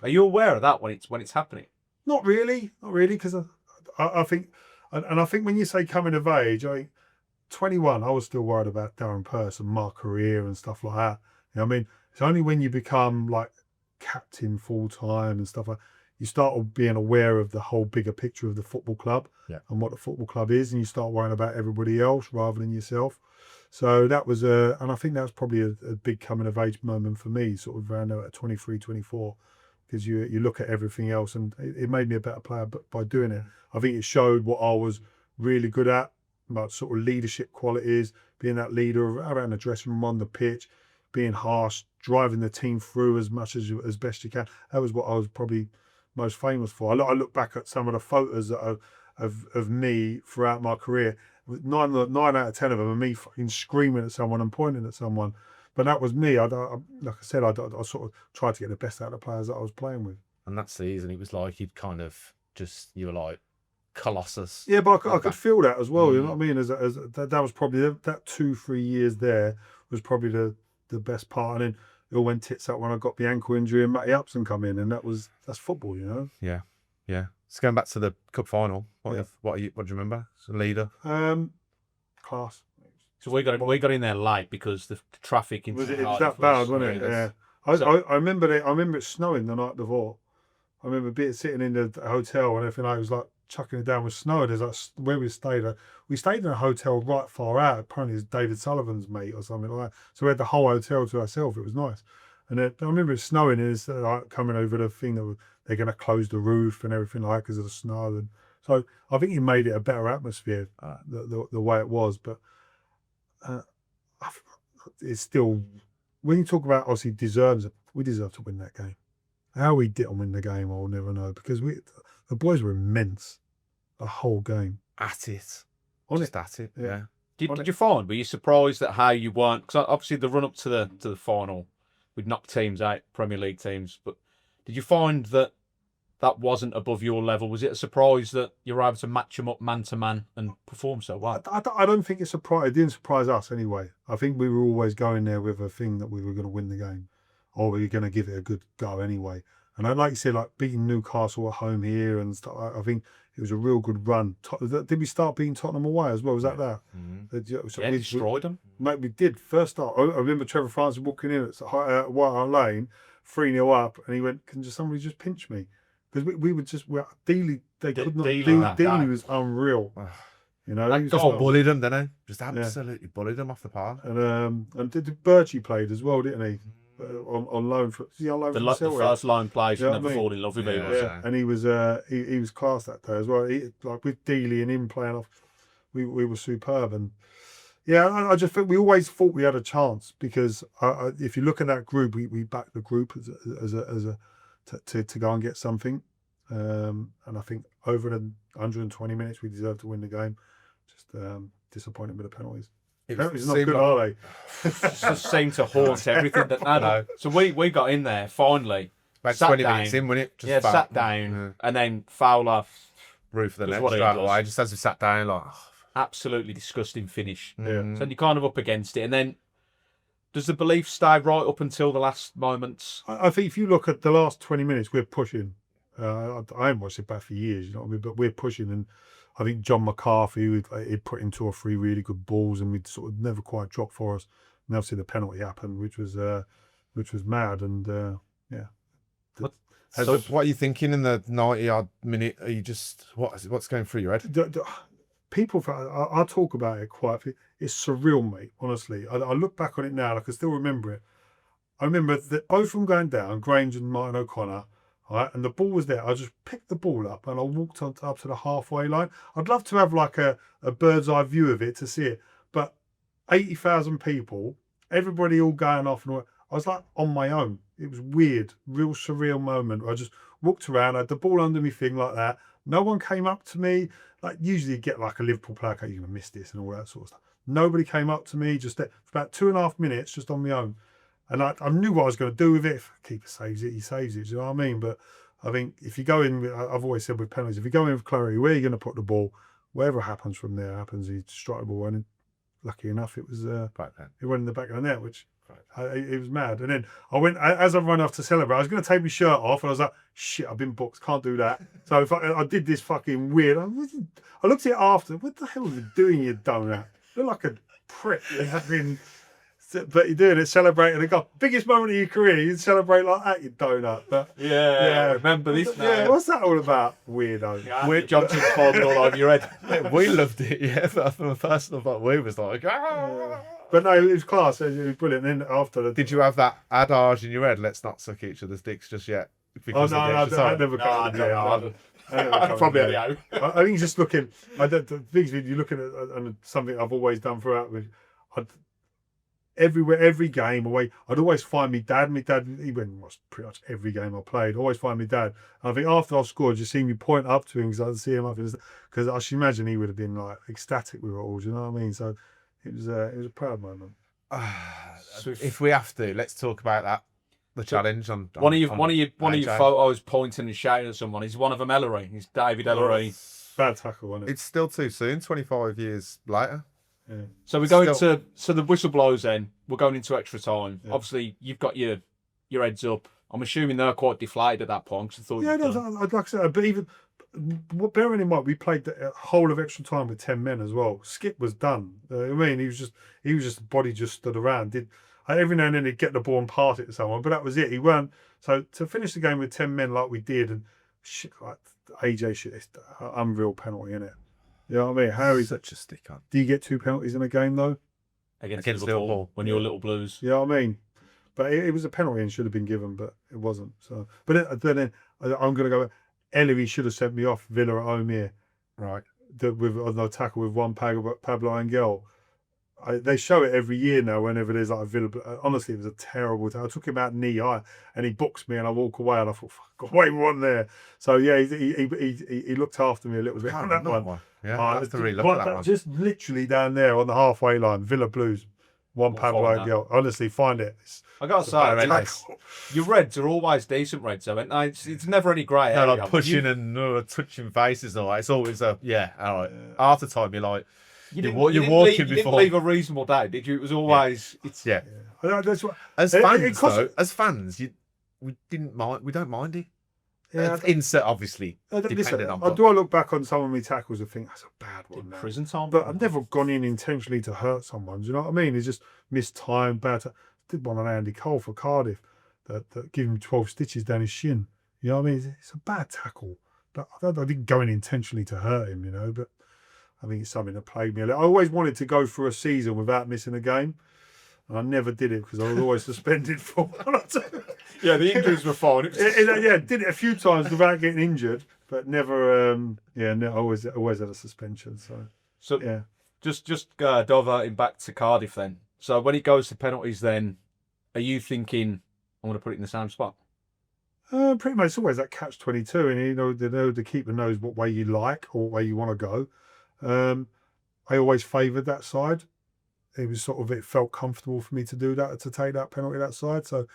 Are you aware of that when it's happening? Not really, because I think, and I think when you say coming of age, 21, I was still worried about Darren Purse and my career and stuff like that. You know what I mean? It's only when you become like captain full time and stuff like that, you start being aware of the whole bigger picture of the football club and what the football club is, and you start worrying about everybody else rather than yourself. So that was and I think that was probably a big coming of age moment for me, sort of around at 23, 24, because you look at everything else, and it made me a better player by doing it. I think it showed what I was really good at, my sort of leadership qualities, being that leader around the dressing room, on the pitch, being harsh, driving the team through as much as best you can. That was what I was probably most famous for. I look back at some of the photos of me throughout my career. 9 out of 10 of them are me fucking screaming at someone and pointing at someone. But that was me. Like I said, I sort of tried to get the best out of the players that I was playing with. And that season, it was like you'd kind of you were like Colossus. Yeah, but I could feel that as well. You know what I mean? As that was probably that 2-3 years there was probably the best part. And then it all went tits up when I got the ankle injury and Matty Upson come in, and that's football, you know. Yeah. Yeah. So going back to the cup final, Yeah. what do you remember? As a leader? Class. So we got in there late because the traffic in Was it Cardiff was that bad, wasn't it? horrendous. Yeah. So- I remember it. I remember it snowing the night before. I remember sitting in the hotel and everything. I was like chucking it down with snow. There's like where we stayed. We stayed in a hotel right far out. Apparently, it's David Sullivan's mate or something like that. So we had the whole hotel to ourselves. It was nice. And I remember it snowing. And it's like coming over the thing that they're going to close the roof and everything like because of the snow. And so I think it made it a better atmosphere the way it was. But it's still, when you talk about obviously we deserve to win that game. How we didn't win the game, I'll never know, because the boys were immense the whole game. At it. On Just it. at it. Yeah. Yeah. Did you find? Were you surprised at how you weren't? Because obviously the run up to the final, we'd knocked teams out, Premier League teams. But did you find that wasn't above your level? Was it a surprise that you were able to match them up man to man and perform so well? I don't think it didn't surprise us anyway. I think we were always going there with a thing that we were going to win the game, or we were going to give it a good go anyway. And I like you said, like beating Newcastle at home here and stuff. I think it was a real good run. Did we start beating Tottenham away as well? Was that that? Mm-hmm. Yeah, destroyed them. Mate, we did. First start. I remember Trevor Francis walking in at White Hart Lane, 3-0 up, and he went, "Can somebody just pinch me?" Because we were Dele. They could not. Dele was unreal. You know, he was Just bullied them, didn't he? Just absolutely bullied them off the park. And did Pursey played as well, didn't he? On loan for The first loan players You know never what I mean? fall in love with him. Yeah, and he was class that day as well. Like with Dele and him playing off, we were superb. And yeah, I just think we always thought we had a chance because if you look at that group, we backed the group to go and get something. And I think over the 120 minutes, we deserved to win the game. Just disappointed with the penalties. Penalties not good, are they? Just seemed to haunt everything. No. So we got in there finally. About sat 20 down, minutes in, wasn't it? Just sat down, and then Fowler. Roof of the Just net what it straight does. away. Just as we sat down, like, Absolutely disgusting finish. Yeah. So you're kind of up against it, and then does the belief stay right up until the last moments? I think if you look at the last 20 minutes, we're pushing. I haven't watched it back for years, you know what I mean? But we're pushing, and I think John McCarthy, he'd put in 2 or 3 really good balls, and we'd sort of never quite dropped for us. And obviously the penalty happened, which was mad, and yeah. So what are you thinking in the 90-odd minute? Are you just what's going through your head? People, I talk about it quite a bit. It's surreal, mate. Honestly, I look back on it now, I can still remember it. I remember that both of them going down, Grainger and Martin O'Connor. All right, and the ball was there. I just picked the ball up and I walked up to the halfway line. I'd love to have like a bird's eye view of it to see it, but 80,000 people, everybody all going off and all. I was like on my own. It was weird, real surreal moment. I just walked around, I had the ball under me thing like that. No one came up to me. Like usually you get like a Liverpool player, okay, you're gonna miss this and all that sort of stuff. Nobody came up to me, just there for about 2.5 minutes, just on my own. And I knew what I was going to do with it. If a keeper saves it, he saves it. Do you know what I mean? But I think if you go in, I've always said with penalties, if you go in with clarity, where are you going to put the ball? Whatever happens from there happens. He strike the ball, and lucky enough, it was it went in the back of the net, which it was mad. And then I went as I run off to celebrate. I was going to take my shirt off, and I was like, "Shit, I've been booked. Can't do that." So if I did this fucking weird. I looked at it after. What the hell are you doing, you donut? You look like a prick. But you're doing it, celebrating. The biggest moment of your career, you celebrate like that, you donut. But Yeah, remember this now. yeah, what's that all about, weirdo? Weird Johnson falling all over your head. We loved it, yeah. But from a personal point, we was like, ah. But no, it was class. It was brilliant. And then after Did you have that adage in your head? Let's not suck each other's dicks just yet. Oh no, I never come. I'd probably had it out. I think just looking. The things you're looking at, and something I've always done throughout. Every game away, I'd always find me dad. My dad, he went and watched pretty much every game I played. Always find me dad. And I think after I scored, you see me point up to him because I'd see him up because I should imagine he would have been like ecstatic with it all. Do you know what I mean? So it was a proud moment. If we have to, let's talk about that. The challenge on one of your photos pointing and shouting at someone. Is one of them Ellery? He's David Ellery. Bad tackle, wasn't it? It's still too soon. 25 years later. Yeah. So we're going to the whistle blows. Then we're going into extra time. Yeah. Obviously, you've got your heads up. I'm assuming they're quite deflated at that point. Cause I thought Yeah, no, like I said, but even bearing in mind we played the whole of extra time with 10 men as well. Skip was done. I mean, he was just the body just stood around. Every now and then he'd get the ball and pass it to someone, but that was it. He weren't. So to finish the game with 10 men like we did, and shit like AJ shit, it's an unreal penalty, isn't it? You know what I mean? How is Such a stick on. do you get 2 penalties in a game though? Against Liverpool. Liverpool when you're Little Blues. You know what I mean? But it was a penalty and should have been given, but it wasn't. So, but then I'm going to go. Ellery should have sent me off Villa at home here. Right. With no tackle with one Pablo Angel. They show it every year now whenever there's like a Villa. Honestly, it was a terrible tackle. I took him out knee high and he books me and I walk away and I thought, fuck, got away with one there. So yeah, he looked after me a little bit on that one. Yeah, I have to really look at that one. Just literally down there on the halfway line, Villa Blues, one We'll Pablo find that. Angel. Honestly, find it. I got to say, bad I mean, tackle. your Reds are always decent Reds, though. And it's never any grey No, area. like pushing and touching faces and all that. It's always all right. Half the time you're like, you're walking you didn't before. leave a reasonable doubt, did you? It was always it's Yeah. That's what, As it fans, costs- though, as fans, we don't mind it. Yeah, Insert obviously. listen, depending on. I do. I look back on some of my tackles and think that's a bad one. in Now. prison time. But I've never gone in intentionally to hurt someone. Do you know what I mean? It's just missed time, bad. Did one on Andy Cole for Cardiff that gave him 12 stitches down his shin. You know what I mean? It's a bad tackle. But I didn't go in intentionally to hurt him, you know. But I think it's something that plagued me. I always wanted to go through a season without missing a game. And I never did it because I was always suspended for one or two. yeah, the injuries were fine. Yeah, did it a few times without getting injured, but never. Always had a suspension. So yeah, just diverting back to Cardiff then. So when it goes to penalties, then are you thinking I'm going to put it in the same spot? pretty much. It's always that catch-22, and the keeper knows what way you like or what way you want to go. I always favoured that side. It felt comfortable for me to do that, to take that penalty that side. So,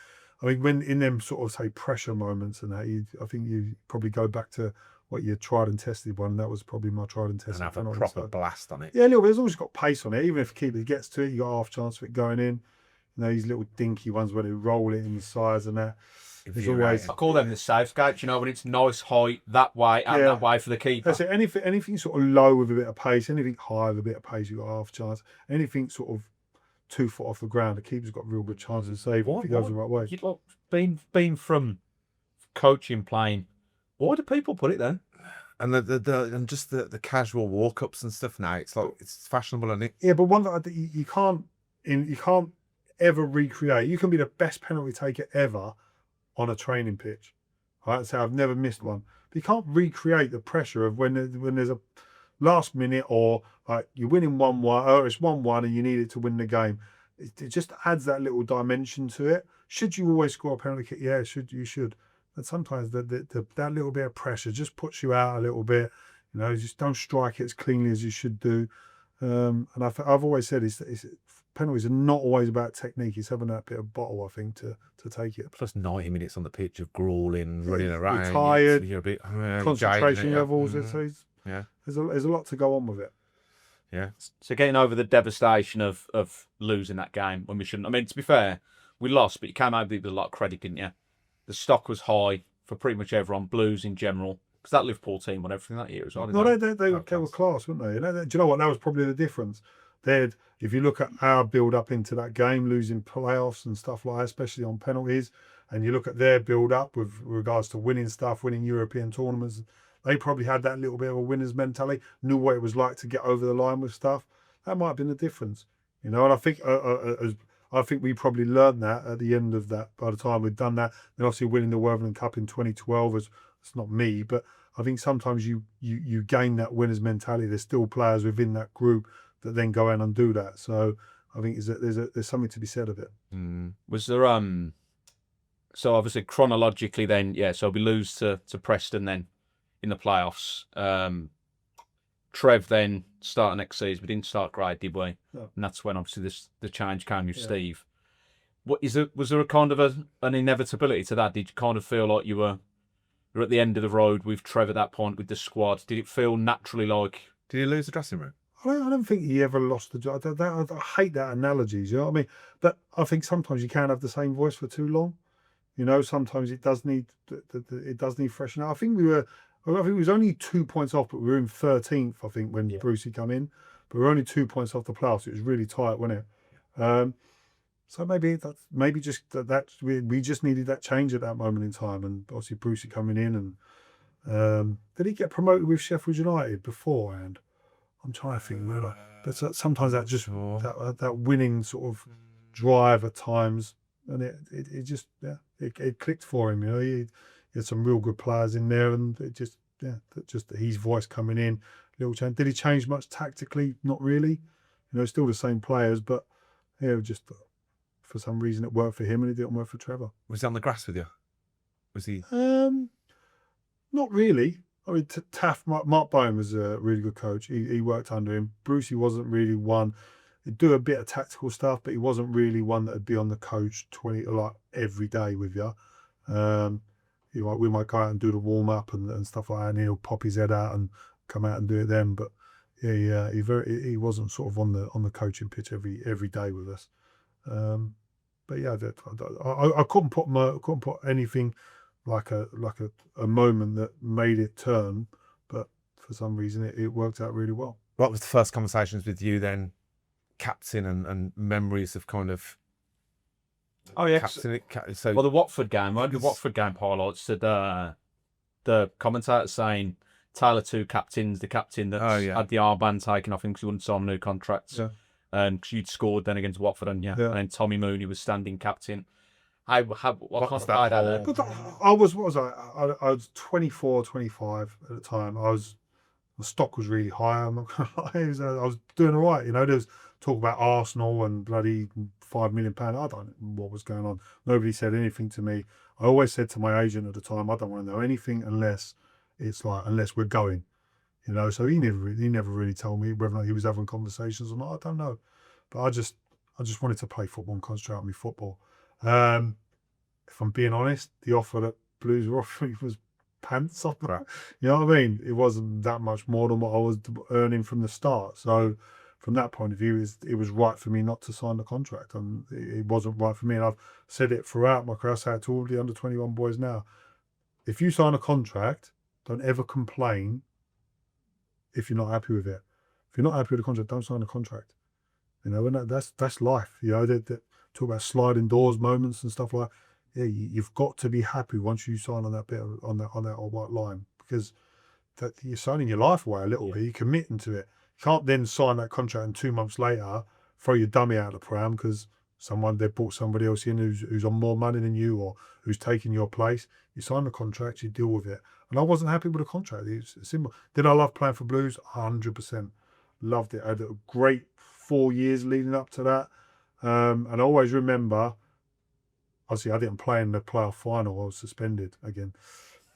I mean, when in them sort of say pressure moments and that, I think you probably go back to what your tried and tested one. That was probably my tried and tested and have a penalty. proper blast on it. Yeah, a little bit. It's always got pace on it. Even if the keeper gets to it, you got a half chance of it going in. These little dinky ones where they roll it in the sides and that. There's always. I call them the safe gates, when it's nice height that way and that way for the keeper. That's it. Anything sort of low with a bit of pace, anything high with a bit of pace, you've got a half chance. Anything sort of 2 foot off the ground, the keeper's got a real good chance of saving if he goes the right way. You'd like been from coaching, playing. Why do people put it then? And and just the casual walk ups and stuff now. It's like it's fashionable, isn't it? Yeah, but one that you can't ever recreate. You can be the best penalty taker ever on a training pitch. Right? So I've never missed one. But you can't recreate the pressure of when there's a last minute or like you're winning 1-1 or it's 1-1 and you need it to win the game. It just adds that little dimension to it. Should you always score a penalty kick? Yeah, you should. But sometimes that little bit of pressure just puts you out a little bit. Just don't strike it as cleanly as you should do. And I've always said penalties are not always about technique. It's having that bit of bottle, I think, to take it. Plus 90 minutes on the pitch of grueling, running around. You're tired. You're a bit Concentration jaded, levels. Yeah. There's a lot to go on with it. Yeah. So getting over the devastation of losing that game when we shouldn't. I mean, to be fair, we lost, but you came out with a lot of credit, didn't you? The stock was high for pretty much everyone, Blues in general, because that Liverpool team won everything that year as well. No, they were class, weren't they? Do you know what? That was probably the difference. If you look at our build up into that game, losing playoffs and stuff like that, especially on penalties, and you look at their build up with regards to winning stuff, winning European tournaments, they probably had that little bit of a winner's mentality, knew what it was like to get over the line with stuff. That might have been the difference, And I think we probably learned that at the end of that. By the time we'd done that, then obviously winning the Worthington Cup in 2012 it's not me, but I think sometimes you gain that winner's mentality. There's still players within that group that then go out and do that. So I think there's something to be said of it. Was there so obviously chronologically then, so we lose to Preston then in the playoffs. Trev then started next season. We didn't start great, did we? No. And that's when obviously the change came with Steve. Was there a kind of an inevitability to that? Did you kind of feel like you were at the end of the road with Trev at that point with the squad? Did it feel naturally like? Did he lose the dressing room? I don't think he ever lost the job. I hate that analogy. You know what I mean? But I think sometimes you can't have the same voice for too long. Sometimes it does need freshening. I think I think it was only 2 points off, but we were in 13th, I think, when Pursey come in. But we were only 2 points off the playoffs. It was really tight, wasn't it? So maybe just that we just needed that change at that moment in time, and obviously Pursey coming in, and did he get promoted with Sheffield United beforehand? I'm trying to think. But sometimes that just that winning sort of drive at times, and it just it clicked for him. You know, he had some real good players in there, and it just his voice coming in, little change. Did he change much tactically? Not really. You know, still the same players, but just for some reason it worked for him and it didn't work for Trevor. Was he on the grass with you? Was he? Not really. I mean, Mark Bowen was a really good coach. He worked under him. Brucey wasn't really one. He'd do a bit of tactical stuff, but he wasn't really one that would be on the coach every day with you. We might go out and do the warm up and stuff like that, and he'll pop his head out and come out and do it then. But he wasn't sort of on the coaching pitch every day with us. But yeah, I couldn't put anything like a moment that made it turn, but for some reason it worked out really well. What was the first conversations with you then, captain, and memories of kind of? Oh yeah. So well, the Watford game. The Watford game highlights said the commentator saying Taylor two captains, the captain that had the armband taken off him because he wouldn't sign a new contract. Yeah. And you'd scored then against Watford, and then Tommy Mooney was standing captain. What was that? I was 24, 25 at the time. My stock was really high. I'm not gonna lie. I was doing all right. You know, there was talk about Arsenal and bloody £5 million. I don't know what was going on. Nobody said anything to me. I always said to my agent at the time, I don't want to know anything unless we're going. You know, so he never really told me whether or not he was having conversations or not. I don't know, but I just wanted to play football and concentrate on my football. If I'm being honest, the offer that Blues were offering was pants off. You know what I mean? It wasn't that much more than what I was earning from the start. So from that point of view, it was right for me not to sign the contract, and it wasn't right for me. And I've said it throughout my career. I say it to all the under 21 boys now. If you sign a contract, don't ever complain if you're not happy with it. If you're not happy with the contract, don't sign the contract. You know, and that's life. You know, they talk about sliding doors moments and stuff like that. Yeah, you've got to be happy once you sign on that bit on that white line, because you're signing your life away a little bit. You're committing to it. You can't then sign that contract and 2 months later throw your dummy out of the pram because they brought somebody else in who's on more money than you or who's taking your place. You sign the contract, you deal with it. And I wasn't happy with the contract. It's simple. Did I love playing for Blues? 100%. Loved it. I had a great 4 years leading up to that. And I always remember, obviously I didn't play in the playoff final. I was suspended again.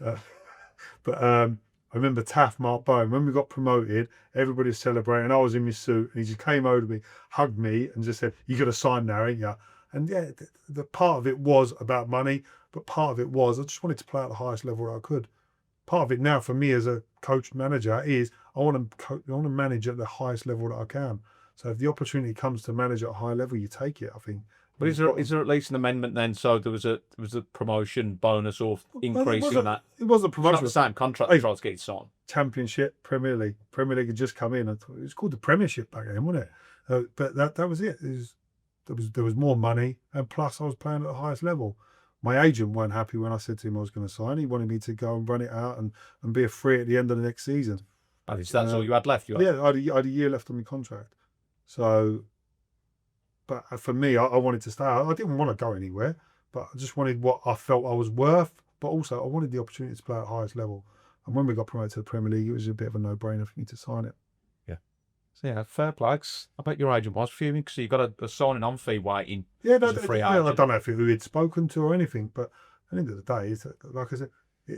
But I remember Mark Bowen, when we got promoted, everybody was celebrating. I was in my suit and he just came over to me, hugged me and just said, "You got to sign now, ain't you?" And yeah, the part of it was about money, but part of it was I just wanted to play at the highest level that I could. Part of it now for me as a coach manager is I want to manage at the highest level that I can. So if the opportunity comes to manage at a high level, you take it, I think. But is there at least an amendment then? So there was a promotion bonus or increase in that? It wasn't a promotion. It's not the same contract they tried to get it signed. Championship, Premier League. Premier League had just come in. It was called the Premiership back then, wasn't it? But that was it. There was more money, and plus I was playing at the highest level. My agent weren't happy when I said to him I was going to sign. He wanted me to go and run it out and be a free at the end of the next season. That's all you had left? Yeah, I had a year left on my contract. So, but for me, I wanted to stay. I didn't want to go anywhere, but I just wanted what I felt I was worth. But also, I wanted the opportunity to play at the highest level. And when we got promoted to the Premier League, it was a bit of a no-brainer for me to sign it. Yeah. So yeah, fair play. I bet your agent was fuming because you got a signing on fee waiting. Yeah, I don't know if who he'd spoken to or anything, but at the end of the day, like I said,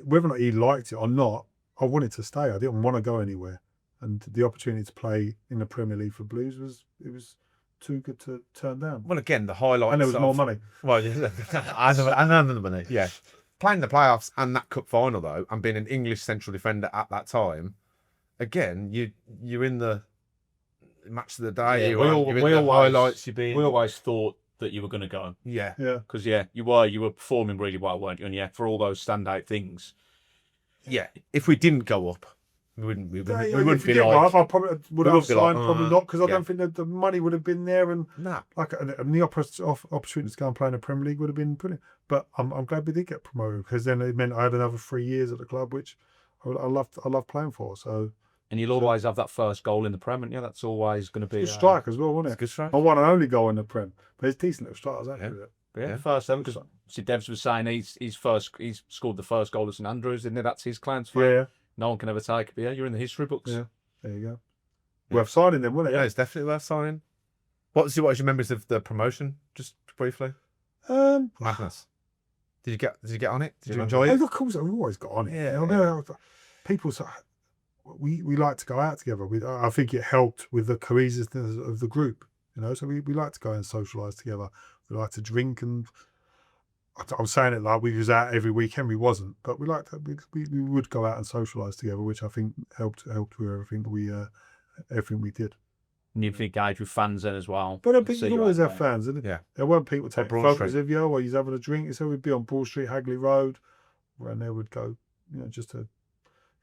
whether or not he liked it or not, I wanted to stay. I didn't want to go anywhere. And the opportunity to play in the Premier League for Blues was too good to turn down. Well, again, the highlights. And there was more money. Well, and the money, yeah. Playing the playoffs and that cup final though, and being an English central defender at that time, again, you're in the match of the day. We always thought that you were going to go. Yeah, yeah. Because you were performing really well, weren't you? And yeah, for all those standout things. Yeah, if we didn't go up, we wouldn't be If like. we did well, I probably would we have wouldn't be like, signed, probably not, because I yeah. don't think that the money would have been there, and Nah. like and the opportunity to go and play in the Premier League would have been brilliant. But I'm glad we did get promoted, because then it meant I had another 3 years at the club, which I loved playing for. So And you'll always have that first goal in the Prem, and that's always going to be good strike as well, wasn't It's it? a good strike. My one and only goal in the Prem, but it's decent little strike. I was happy with it. Yeah, first ever, because see, Devs was saying he's scored the first goal at St Andrews, and that's his claim to fame. Yeah, No one can ever take it. But yeah, you're in the history books. yeah. There you go. Worth signing them, wasn't Yeah, it? it's definitely worth signing. What was your memories of the promotion? Just briefly. Madness. Did you get on it? Did you enjoy it? Of course, we've always got on it. Yeah. You know, people, we like to go out together. I think it helped with the cohesiveness of the group. You know, so we like to go and socialise together. We like to drink, and I'm saying it like we was out every weekend. We wasn't, but we like to. We would go out and socialise together, which I think helped with everything we did. And you've engaged with fans then as well. But I See think you you always out have there. fans, isn't it? Yeah. There weren't people taking Broad photos Street. of you while you're having a drink. So we'd be on Broad Street, Hagley Road, and they would go, just to.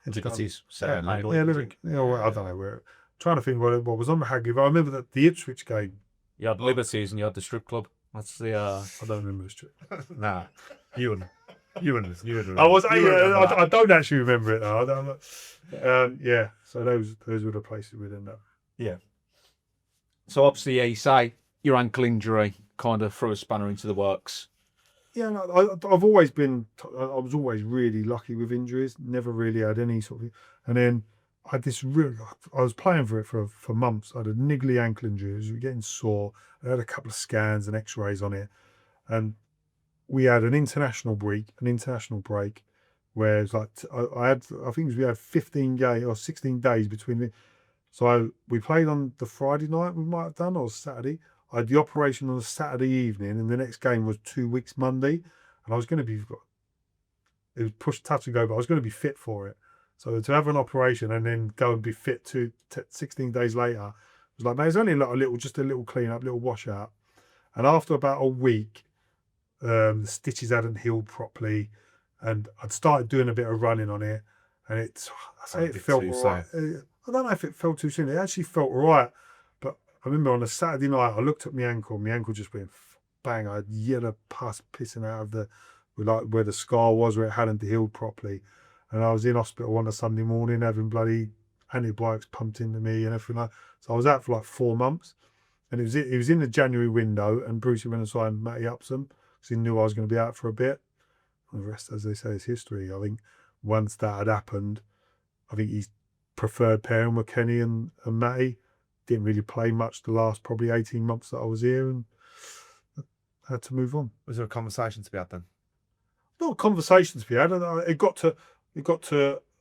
Liberties. Yeah, Saturday night. Liberty. I don't know where. Trying to think what was on the Hagley Road. I remember that the Ipswich game. You had Liberties and you had the strip club. That's the. I don't remember the strip. Nah. You wouldn't. I don't actually remember it though. I don't, yeah. So those were the places we'd end up. Yeah. So obviously, yeah, you say your ankle injury kind of threw a spanner into the works. Yeah, no, I've always been. I was always really lucky with injuries. Never really had any sort of. And then I had this I was playing for it for months. I had a niggly ankle injury. It was getting sore. I had a couple of scans and X-rays on it, and we had an international break, where it's like I think we had 15 days or 16 days between me. So we played on the Friday night. We might have done, or Saturday. I had the operation on a Saturday evening, and the next game was 2 weeks Monday, and I was going to be. It was push touch and go, but I was going to be fit for it. So to have an operation and then go and be fit 16 days later, it was like, man, it's only just a little clean up, little washout. And after about a week, the stitches hadn't healed properly, and I'd started doing a bit of running on it, and it felt all right. I don't know if it felt too soon. It actually felt all right, but I remember on a Saturday night, I looked at my ankle just went bang. I had yellow pus pissing out of where the scar was, where it hadn't healed properly. And I was in hospital on a Sunday morning having bloody antibiotics pumped into me and everything like that. So I was out for like 4 months, and it was in the January window, and Brucey went and signed Matty Upson because he knew I was going to be out for a bit. And the rest, as they say, is history. I think once that had happened, I think his preferred pairing were Kenny and Matty. Didn't really play much the last probably 18 months that I was here, and I had to move on. Was there a conversation to be had then? Not conversations to be had. It got to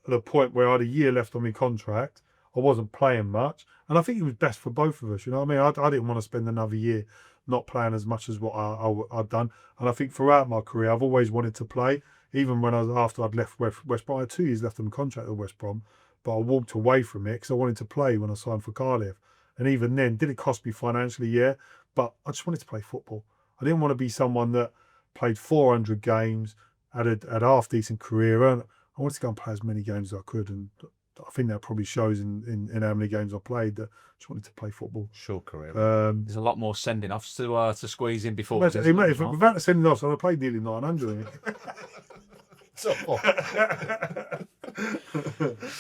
the point where I had a year left on my contract. I wasn't playing much, and I think it was best for both of us. You know what I mean? I didn't want to spend another year not playing as much as what I'd done. And I think throughout my career, I've always wanted to play. Even when after I'd left West Brom, I had 2 years left on the contract at West Brom, but I walked away from it because I wanted to play when I signed for Cardiff. And even then, did it cost me financially? Yeah, but I just wanted to play football. I didn't want to be someone that played 400 games, had a half decent career, and I wanted to go and play as many games as I could. And I think that probably shows in how many games I played. That I just wanted to play football. Short career. There's a lot more sending offs to squeeze in before. Without the sending off, I played nearly 900. So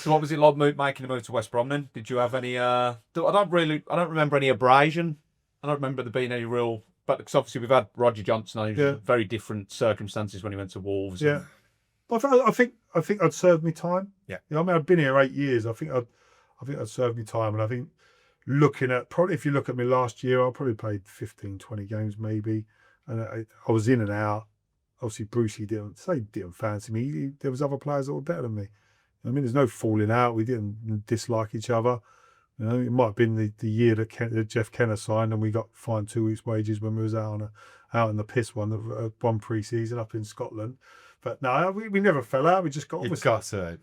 what was it like making a move to West Brom then? Did you have any? I don't remember any abrasion. I don't remember there being any real. But because obviously we've had Roger Johnson, and he was very different circumstances when he went to Wolves. Yeah, I think I'd served my time. Yeah, I mean, I'd been here 8 years. I think I'd served my time, and I think looking at probably if you look at me last year, I probably played 15, 20 games maybe, and I was in and out. Obviously, Brucey didn't fancy me. There was other players that were better than me. I mean, there's no falling out. We didn't dislike each other. You know, it might have been the year that Jeff Kenner signed, and we got fined 2 weeks' wages when we was out in the piss one pre-season up in Scotland. But no, we never fell out. We just got. You've got to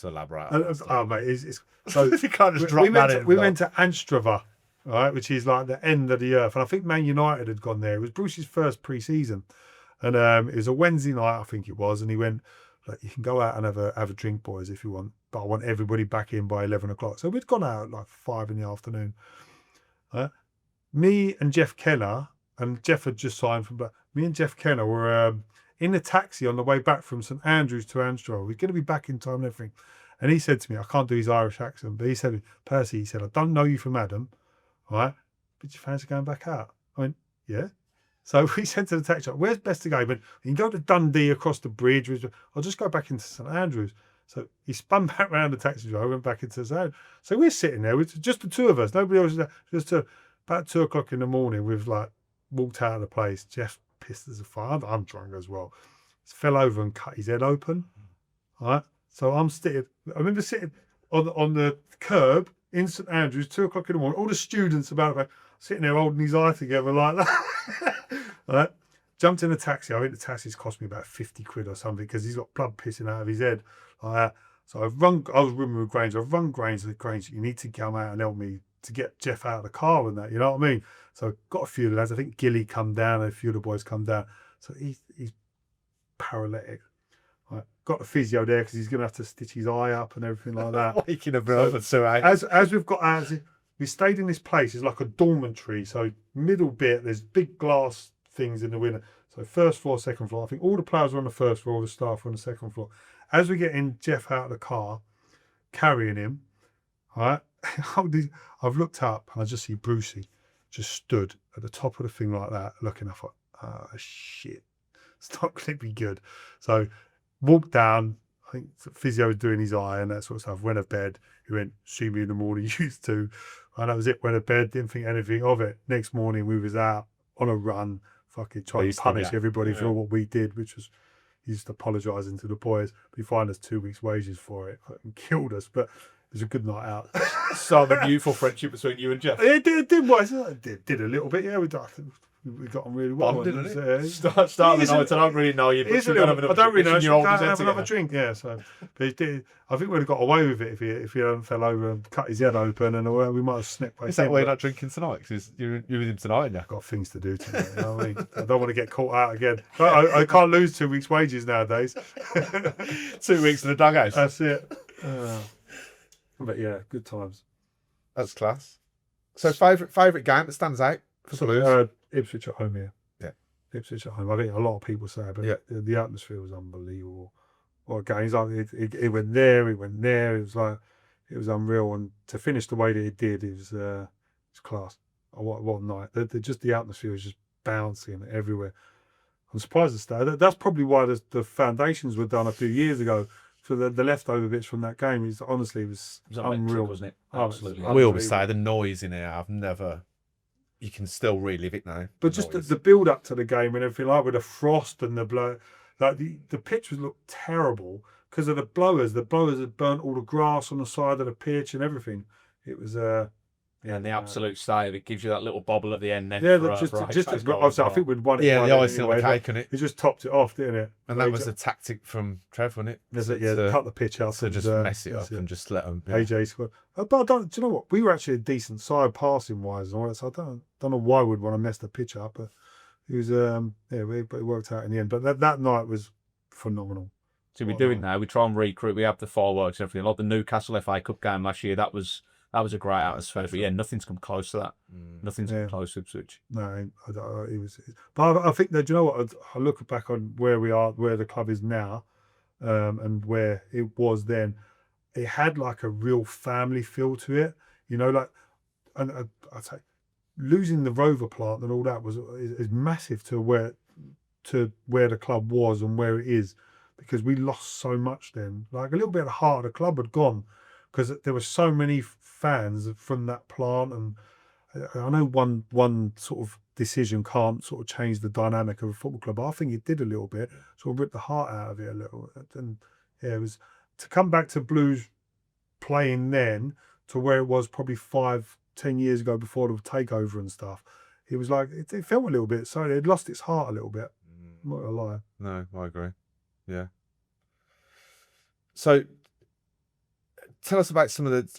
elaborate. Mate, so you can't just drop that in. We went to Anstruther, right, which is like the end of the earth, and I think Man United had gone there. It was Bruce's first pre-season. And it was a Wednesday night, I think it was, and he went, like, you can go out and have a drink, boys, if you want, but I want everybody back in by 11 o'clock. So we'd gone out at like 5 in the afternoon. Me and Jeff Kenner, and Jeff had just signed from, but me and Jeff Kenner were in the taxi on the way back from St Andrews to Anstruther. We're going to be back in time and everything. And he said to me, I can't do his Irish accent, but he said, Percy, he said, I don't know you from Adam, right? But you fancy going back out? I went, yeah. So we said to the taxi driver, where's best to go? He went, you can go to Dundee across the bridge. I'll just go back into St Andrews. So he spun back round the taxi driver, went back into St Andrews. So we're sitting there with just the two of us. Nobody else was there. Just about 2 o'clock in the morning, we've like walked out of the place. Jeff pissed as a fire. I'm drunk as well. He fell over and cut his head open. All right. So I'm sitting, I remember sitting on the curb in St Andrews, 2 o'clock in the morning, all the students about sitting there holding his eye together like that. All right. Jumped in a taxi. I think the taxi's cost me about 50 quid or something because he's got blood pissing out of his head like that. So I was rooming with Grainger. I've rung Grainger, you need to come out and help me to get Jeff out of the car and that, you know what I mean? So got a few of the lads. I think Gilly come down, a few of the boys come down. So he's paralytic. Right. Got the physio there because he's going to have to stitch his eye up and everything like that. Waking up over 2 As we've got we stayed in this place. It's like a dormitory. So middle bit, there's big glass things in the window. So first floor, second floor. I think all the players are on the first floor, all the staff are on the second floor. As we get in Jeff out of the car, carrying him, all right, I've looked up and I just see Pursey just stood at the top of the thing like that, looking. I thought, oh, shit, it's not going to be good. So walked down. I think the physio was doing his eye and that sort of stuff. Went to bed. He went, see me in the morning, used to. And that was it. Went to bed, didn't think anything of it. Next morning, we was out on a run, fucking trying to punish everybody for what we did, which was, he used to apologising to the boys. But he fined us 2 weeks' wages for it. Fucking killed us. But it was a good night out. So the youthful friendship between you and Jeff. It did a little bit, yeah. We got on really well. Didn't it? Start the night. I don't really know you, but I don't really know. You can't have another drink, yeah. So, but it did, I think we'd have got away with it if he hadn't fell over and cut his head open, and we might have snipped by. Is that why you're not drinking tonight? Because you're with him tonight, aren't you? I've got things to do tonight. You know what I mean? I don't want to get caught out again. I can't lose 2 weeks' wages nowadays. 2 weeks in the dughouse. That's it. But yeah, good times. That's class. So favourite game that stands out for Blues? Ipswich at home, yeah. Yeah. Ipswich at home. I think a lot of people say it, but yeah, the atmosphere was unbelievable. What games, like it went there, it went there. It was like, it was unreal. And to finish the way that it did, it was class. What a night. The atmosphere was just bouncing everywhere. I'm surprised at that. That's probably why the foundations were done a few years ago. So the leftover bits from that game is honestly was unreal, wasn't it? Absolutely. We always say the noise in here. You can still relive it now. But just the build up to the game and everything, like with the frost and the blow, like the pitch was looked terrible because of the blowers. The blowers had burnt all the grass on the side of the pitch and everything. It was and the absolute state of it gives you that little bobble at the end. Then I think we'd won it. Yeah, the icing on the cake, and it just topped it off, didn't it? And that was the tactic from Trev, wasn't it? Cut the pitch out. So just mess it up and just let them. Yeah. AJ scored. But do you know what? We were actually a decent side passing wise and all that. So I don't know why we'd want to mess the pitch up, but it was but it worked out in the end. But that night was phenomenal. So we're doing now. We try and recruit. We have the fireworks and everything. Like the Newcastle FA Cup game last year, that was a great atmosphere. But yeah, nothing's come close to that. Nothing's come close to Ipswich. No, it was. But I think that, do you know what? I look back on where we are, where the club is now, and where it was then. It had like a real family feel to it, you know. Like, and I'd say losing the Rover plant and all that is massive to where the club was and where it is, because we lost so much then. Like a little bit of the heart of the club had gone, because there were so many fans from that plant, and I know one sort of decision can't sort of change the dynamic of a football club. But I think it did a little bit, sort of ripped the heart out of it a little. And yeah, it was to come back to Blues playing then to where it was probably 5-10 years ago before the takeover and stuff. It was like it felt a little bit. So it lost its heart a little bit. I'm not gonna lie. No, I agree. Yeah. So, tell us about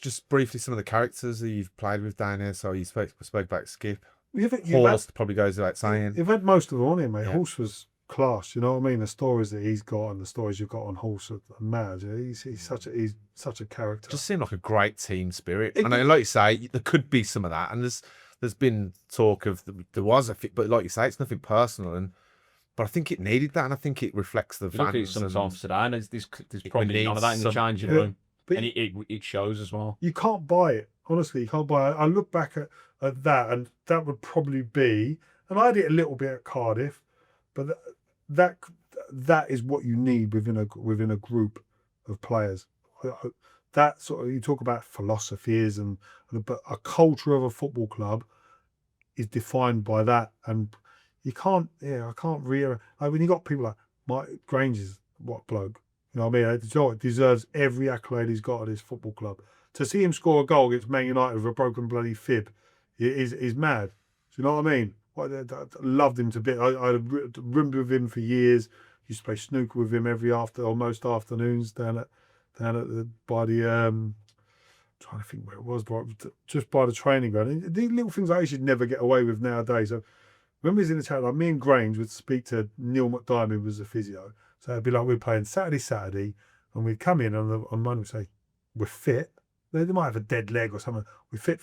just briefly some of the characters that you've played with down here. So you spoke about Skip. Horst probably goes without saying. You've had most of them on here, mate. Yeah. Horst was class. You know what I mean? The stories that he's got and the stories you've got on horse are mad. He's such a character. Just seemed like a great team spirit. And like you say, there could be some of that. And there's been talk of there was a fit, but like you say, it's nothing personal. But I think it needed that, and I think it reflects the Look at it fans. sometimes today, and there's probably none of that in the changing room, But and it shows as well. you can't buy it. Honestly, you can't buy it. I look back at that, and that would probably be, and I did a little bit at Cardiff, but that is what you need within a group of players. That sort of, you talk about philosophies but a culture of a football club is defined by that, and you can't. Yeah, I can't really. Like when you got people like Mike Grainger's what bloke. You know what I mean? It deserves every accolade he's got at his football club. To see him score a goal against Man United with a broken bloody fib is mad. Do you know what I mean? I loved him to bits. I roomed with him for years. Used to play snooker with him most afternoons down at by the trying to think where it was, just by the training ground. These little things I actually never get away with nowadays. So when we was in the chat, like me and Grange would speak to Neil McDiarmid, who was a physio. So it'd be like we're playing Saturday, and we'd come in on Monday and say, we're fit. They might have a dead leg or something. We're fit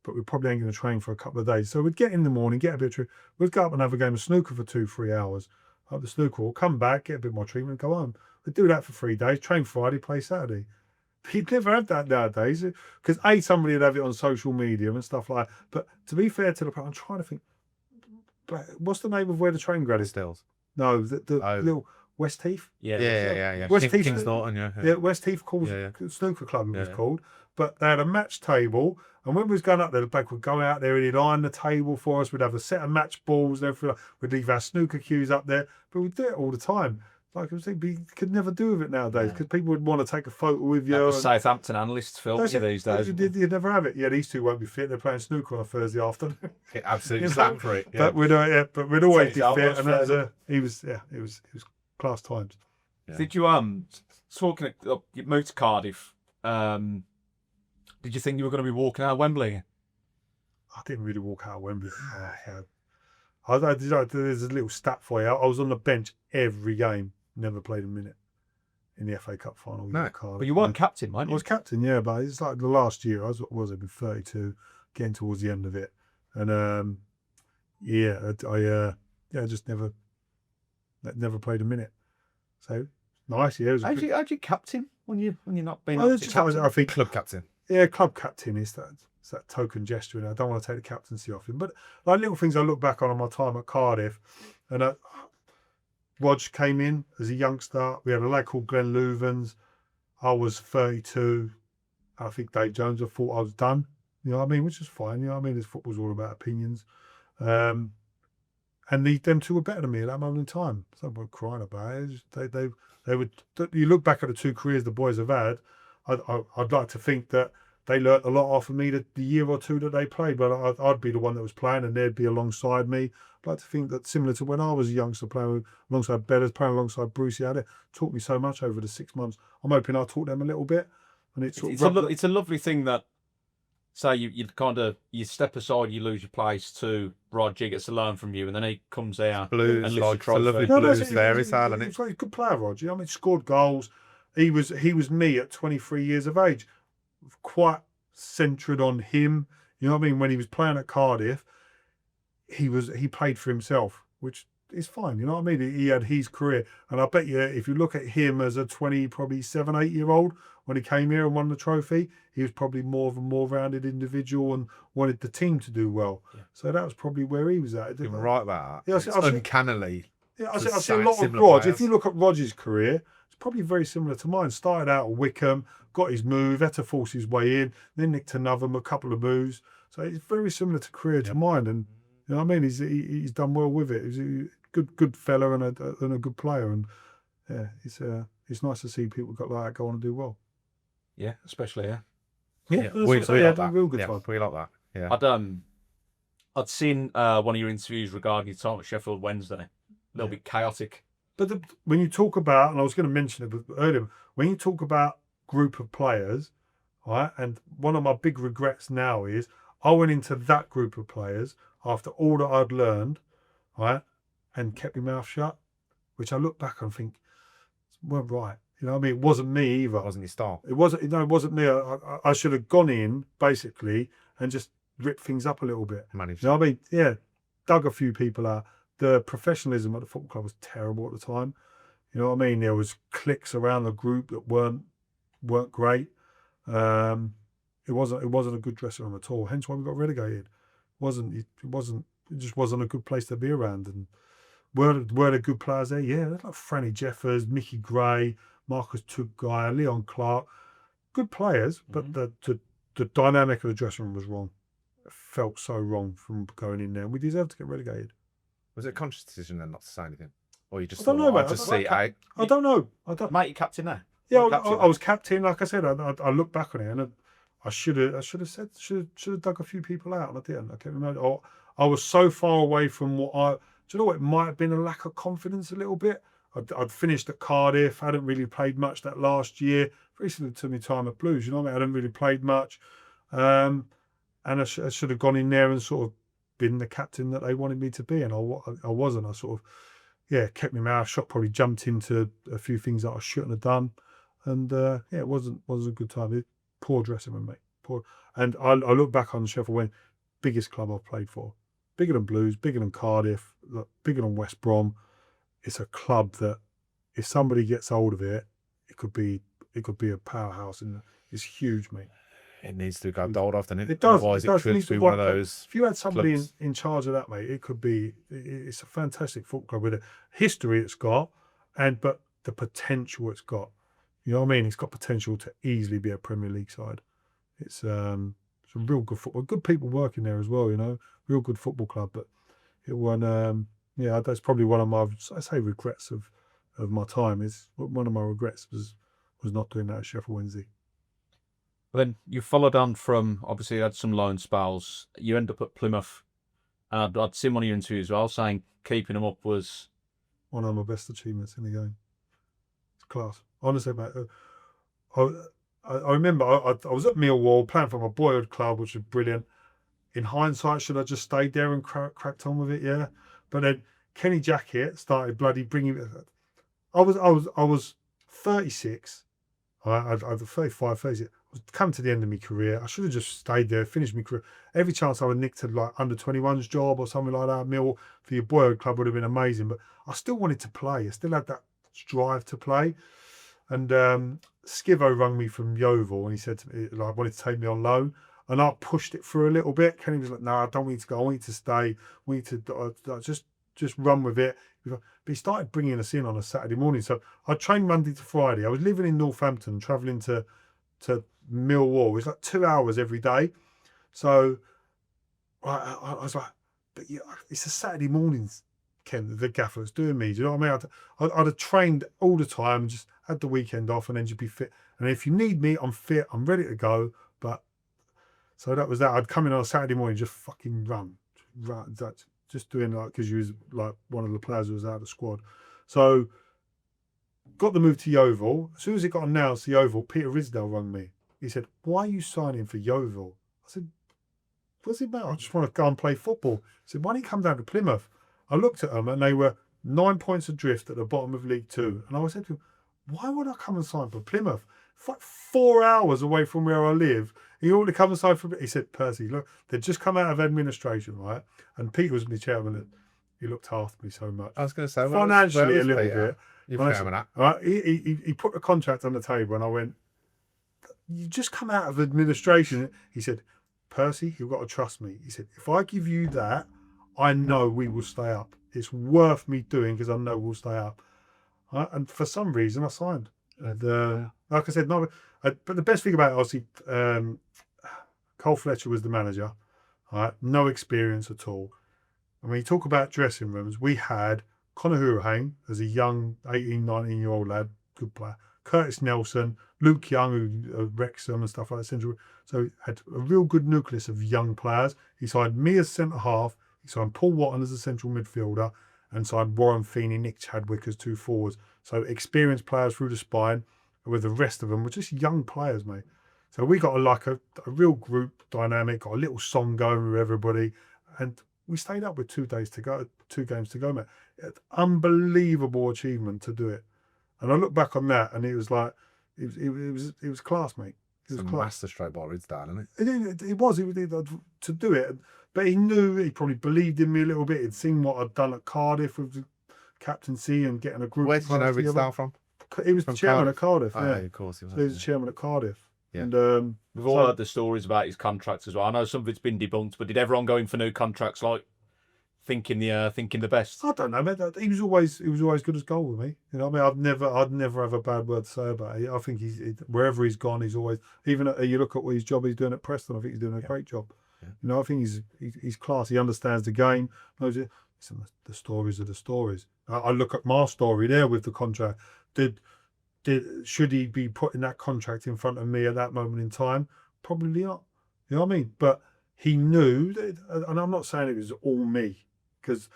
but we probably ain't going to train for a couple of days. So we'd get in the morning, get a bit of treatment. We'd go up and have a game of snooker for 2-3 hours. Up the snooker hall, come back, get a bit more treatment, go home. We'd do that for 3 days, train Friday, play Saturday. You'd never have that nowadays. Because somebody would have it on social media and stuff like that. But to be fair to the I'm trying to think, what's the name of where the training ground is? Stills. No, the little West Heath. Yeah. West Heath, Kings Norton, yeah. West Heath snooker club it was called. But they had a match table, and when we was going up there, the bloke would go out there and he'd iron the table for us. We'd have a set of match balls and everything. We'd leave our snooker cues up there, but we'd do it all the time. Like I was thinking, you could never do with it nowadays because people would want to take a photo with you. That was Southampton analysts, Phil, these days. You'd never have it. Yeah, these two won't be fit. They're playing snooker on a Thursday afternoon. Absolutely slam for it. But we'd always be fit, and it was class times. Yeah. Did you talking? You moved to Cardiff. Did you think you were going to be walking out of Wembley? I didn't really walk out of Wembley. There's a little stat for you. I was on the bench every game. Never played a minute in the FA Cup final. No, but you weren't captain, weren't you? I was captain, yeah, but it's like the last year. I was 32, getting towards the end of it, and I just never played a minute. So nice, yeah. How'd you captain when you're not being? I think club captain. Yeah, club captain is that token gesture, and I don't want to take the captaincy off him. But like little things I look back on my time at Cardiff, and Rog came in as a youngster. We had a lad called Glenn Louvens. I was 32. I think Dave Jones, I thought I was done. You know what I mean? Which is fine. You know what I mean? This football's all about opinions. And them two were better than me at that moment in time. So I'm not crying about it. They would. You look back at the two careers the boys have had. I'd like to think that they learnt a lot off of me the year or two that they played, but I'd be the one that was playing and they'd be alongside me. I'd like to think that similar to when I was a youngster playing alongside Bedders, playing alongside Brucey, it taught me so much over the 6 months. I'm hoping I taught them a little bit. And it's a lovely thing that, say you step aside, you lose your place to Rod gets to learn from you, and then he comes out Blues, and like a lovely Blues there, he's a good player, Rod. You know, I mean, scored goals. He was me at 23 years of age. Quite centred on him. You know what I mean? When he was playing at Cardiff, he played for himself, which is fine. You know what I mean? He had his career, and I bet you if you look at him as a 20, probably 7, 8 year old when he came here and won the trophy, he was probably more of a more rounded individual and wanted the team to do well. Yeah. So that was probably where he was at. You're right about that. Yeah, uncannily. Yeah, I see a lot of Rog. If you look at Roger's career, it's probably very similar to mine. Started out at Wickham, got his move, had to force his way in, then nicked another a couple of moves. So it's very similar to career to mine, and you know what I mean. He's done well with it. He's a good fella and a good player, and yeah, it's nice to see people like that go on and do well. Yeah, especially we like that. Real good time. We like that. Yeah, I'd seen one of your interviews regarding your time at Sheffield Wednesday. A little bit chaotic. But when you talk about, and I was going to mention it earlier, when you talk about group of players, right, and one of my big regrets now is I went into that group of players after all that I'd learned, right, and kept my mouth shut. which I look back and think, well, right. You know what I mean? It wasn't me either. It wasn't your style. It wasn't me. I should have gone in, basically, and just ripped things up a little bit. Managed. You know what I mean? Yeah. Dug a few people out. The professionalism at the football club was terrible at the time. You know what I mean? There was cliques around the group that weren't great. It wasn't a good dressing room at all. Hence why we got relegated. It just wasn't a good place to be around. And were there good players there? Yeah, like Franny Jeffers, Mickey Gray, Marcus Tugguy, Leon Clark. Good players, but the dynamic of the dressing room was wrong. It felt so wrong from going in there. We deserved to get relegated. Was it a conscious decision then not to say anything? Or you just I don't know, mate. just see out? I don't know. Mate, you captain there. Yeah, Captain. I was captain. Like I said, I look back on it and I should have dug a few people out, and I didn't. I can't remember. I was so far away from what I. Do you know what? It might have been a lack of confidence a little bit. I'd finished at Cardiff. Hadn't really played much that last year. Very similar to my time at Blues. You know what I mean? I hadn't really played much, and I should have gone in there and sort of been the captain that they wanted me to be, and I wasn't. I sort of kept my mouth shut. Probably jumped into a few things that I shouldn't have done. And it wasn't a good time. Poor dressing room, mate. Poor. And I look back on Sheffield Wednesday, biggest club I've played for, bigger than Blues, bigger than Cardiff, bigger than West Brom. It's a club that, if somebody gets hold of it, it could be a powerhouse, and it's huge, mate. It needs to go hold off, then It does. Otherwise, it could be one of those. If you had somebody clubs. in charge of that, mate, it could be. It's a fantastic football club with the history it's got, but the potential it's got. You know what I mean? It's got potential to easily be a Premier League side. It's a real good football. Good people working there as well, you know. Real good football club. But it won, that's probably one of my, I say, regrets of my time. One of my regrets was not doing that at Sheffield Wednesday. Then you followed on from, obviously you had some loan spells. You end up at Plymouth. And I'd seen one of your interviews as well saying keeping them up was one of my best achievements in the game. It's class. Honestly, mate, I remember I was at Millwall playing for my boyhood club, which was brilliant. In hindsight, should I just stayed there and cracked on with it? Yeah. But then Kenny Jackett started bloody bringing it. I was 36. I was 35, 36. I was coming to the end of my career. I should have just stayed there, finished my career. Every chance I would nicked a like under 21's job or something like that, Millwall for your boyhood club would have been amazing. But I still wanted to play. I still had that drive to play. And Skivo rang me from Yeovil and he said to me, like, wanted to take me on loan. And I pushed it through a little bit. Kenny was like, no, I don't want you to go. I want you to stay. We need to just run with it. But he started bringing us in on a Saturday morning. So I trained Monday to Friday. I was living in Northampton, travelling to Millwall. It was like 2 hours every day. So I was like, but yeah, it's a Saturday morning, Ken, the gaffer was doing me. Do you know what I mean? I'd have trained all the time, just had the weekend off, and then you'd be fit. And if you need me, I'm fit, I'm ready to go. But so that was that. I'd come in on a Saturday morning, just fucking run. Just doing like, because you was like one of the players who was out of the squad. So got the move to Yeovil. As soon as it got announced to Yeovil, Peter Ridsdale rang me. He said, why are you signing for Yeovil? I said, what's it about? I just want to go and play football. He said, why don't you come down to Plymouth? I looked at them and they were 9 points adrift at the bottom of League Two. And I said to him, why would I come and sign for Plymouth? It's like 4 hours away from where I live. He ought to come and sign for. He said, Pursey, look, they'd just come out of administration, right? And Peter was my chairman. And he looked after me so much. I was going to say, financially a little bit. You're chairman at. Right? He put the contract on the table and I went, you just come out of administration. He said, Pursey, you've got to trust me. He said, if I give you that, I know we will stay up. It's worth me doing because I know we'll stay up. Right? And for some reason, I signed. And like I said, but the best thing about it, obviously, Cole Fletcher was the manager. Right? No experience at all. And when you talk about dressing rooms, we had Conor Hourihane as a young 18, 19-year-old lad, good player. Curtis Nelson, Luke Young, who Wrexham and stuff like that. Central. So he had a real good nucleus of young players. He signed me as centre-half. He signed Paul Watton as a central midfielder and signed Warren Feeney, Nick Chadwick as two forwards. So experienced players through the spine, with the rest of them were just young players, mate. So we got a real group dynamic, got a little song going with everybody. And We stayed up with 2 days to go, 2 games to go, mate. Unbelievable achievement to do it. And I look back on that, and it was like, it was class, mate. It was Some class. master stroke by Ridsdale, isn't it? It was to do it, but he knew, he probably believed in me a little bit. He'd seen what I'd done at Cardiff with the captaincy and getting a group. Where did you know together. Ridsdale from? He was From chairman at Cardiff. Oh, Yeah, of course he was. so he was yeah. chairman at Cardiff. Yeah. And We've all heard the stories about his contracts as well. I know some of it's been debunked, but did everyone go in for new contracts like thinking the best? I don't know, man. He was always good as gold with me. You know, what I mean, I'd never have a bad word to say about it. I think wherever he's gone, he's always, even you look at what his job he's doing at Preston. I think he's doing a great job. Yeah. You know, I think he's class. He understands the game. Listen, the stories are the stories. I look at my story there with the contract. Should he be putting that contract in front of me at that moment in time? Probably not. You know what I mean? But he knew, and I'm not saying it was all me, because